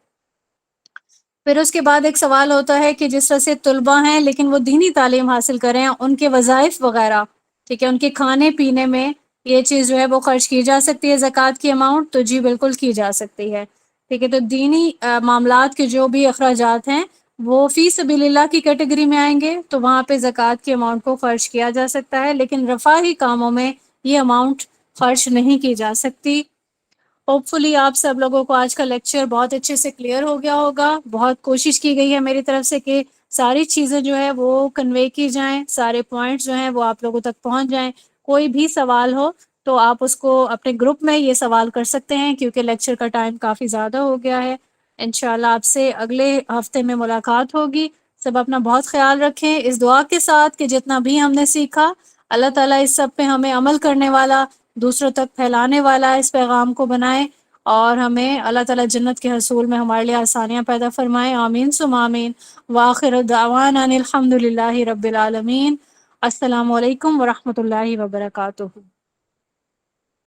[SPEAKER 1] پھر اس کے بعد ایک سوال ہوتا ہے کہ جس طرح سے طلباء ہیں لیکن وہ دینی تعلیم حاصل کر رہے ہیں، ان کے وظائف وغیرہ، ٹھیک ہے، ان کے کھانے پینے میں یہ چیز جو ہے وہ خرچ کی جا سکتی ہے زکوٰۃ کی اماؤنٹ؟ تو جی بالکل کی جا سکتی ہے. ٹھیک ہے، تو دینی معاملات کے جو بھی اخراجات ہیں وہ فی سبیل اللہ کی کیٹیگری میں آئیں گے، تو وہاں پہ زکوٰۃ کی اماؤنٹ کو خرچ کیا جا سکتا ہے، لیکن رفاہی کاموں میں یہ اماؤنٹ خرچ نہیں کی جا سکتی. ہوپ فلی آپ سب لوگوں کو آج کا لیکچر بہت اچھے سے کلیئر ہو گیا ہوگا. بہت کوشش کی گئی ہے میری طرف سے کہ ساری چیزیں جو ہے وہ کنوے کی جائیں، سارے پوائنٹس جو ہیں وہ آپ لوگوں تک پہنچ جائیں. کوئی بھی سوال ہو تو آپ اس کو اپنے گروپ میں یہ سوال کر سکتے ہیں، کیونکہ لیکچر کا ٹائم کافی زیادہ ہو گیا ہے. انشاءاللہ آپ سے اگلے ہفتے میں ملاقات ہوگی. سب اپنا بہت خیال رکھیں، اس دعا کے ساتھ کہ جتنا بھی ہم نے سیکھا اللہ تعالیٰ اس سب پہ ہمیں عمل کرنے والا، دوسروں تک پھیلانے والا اس پیغام کو بنائے، اور ہمیں اللہ تعالیٰ جنت کے حصول میں ہمارے لیے آسانیاں پیدا فرمائے. آمین ثم آمین. وآخر دعوانا ان الحمد للہ رب العالمین. السلام علیکم ورحمۃ اللہ وبرکاتہ.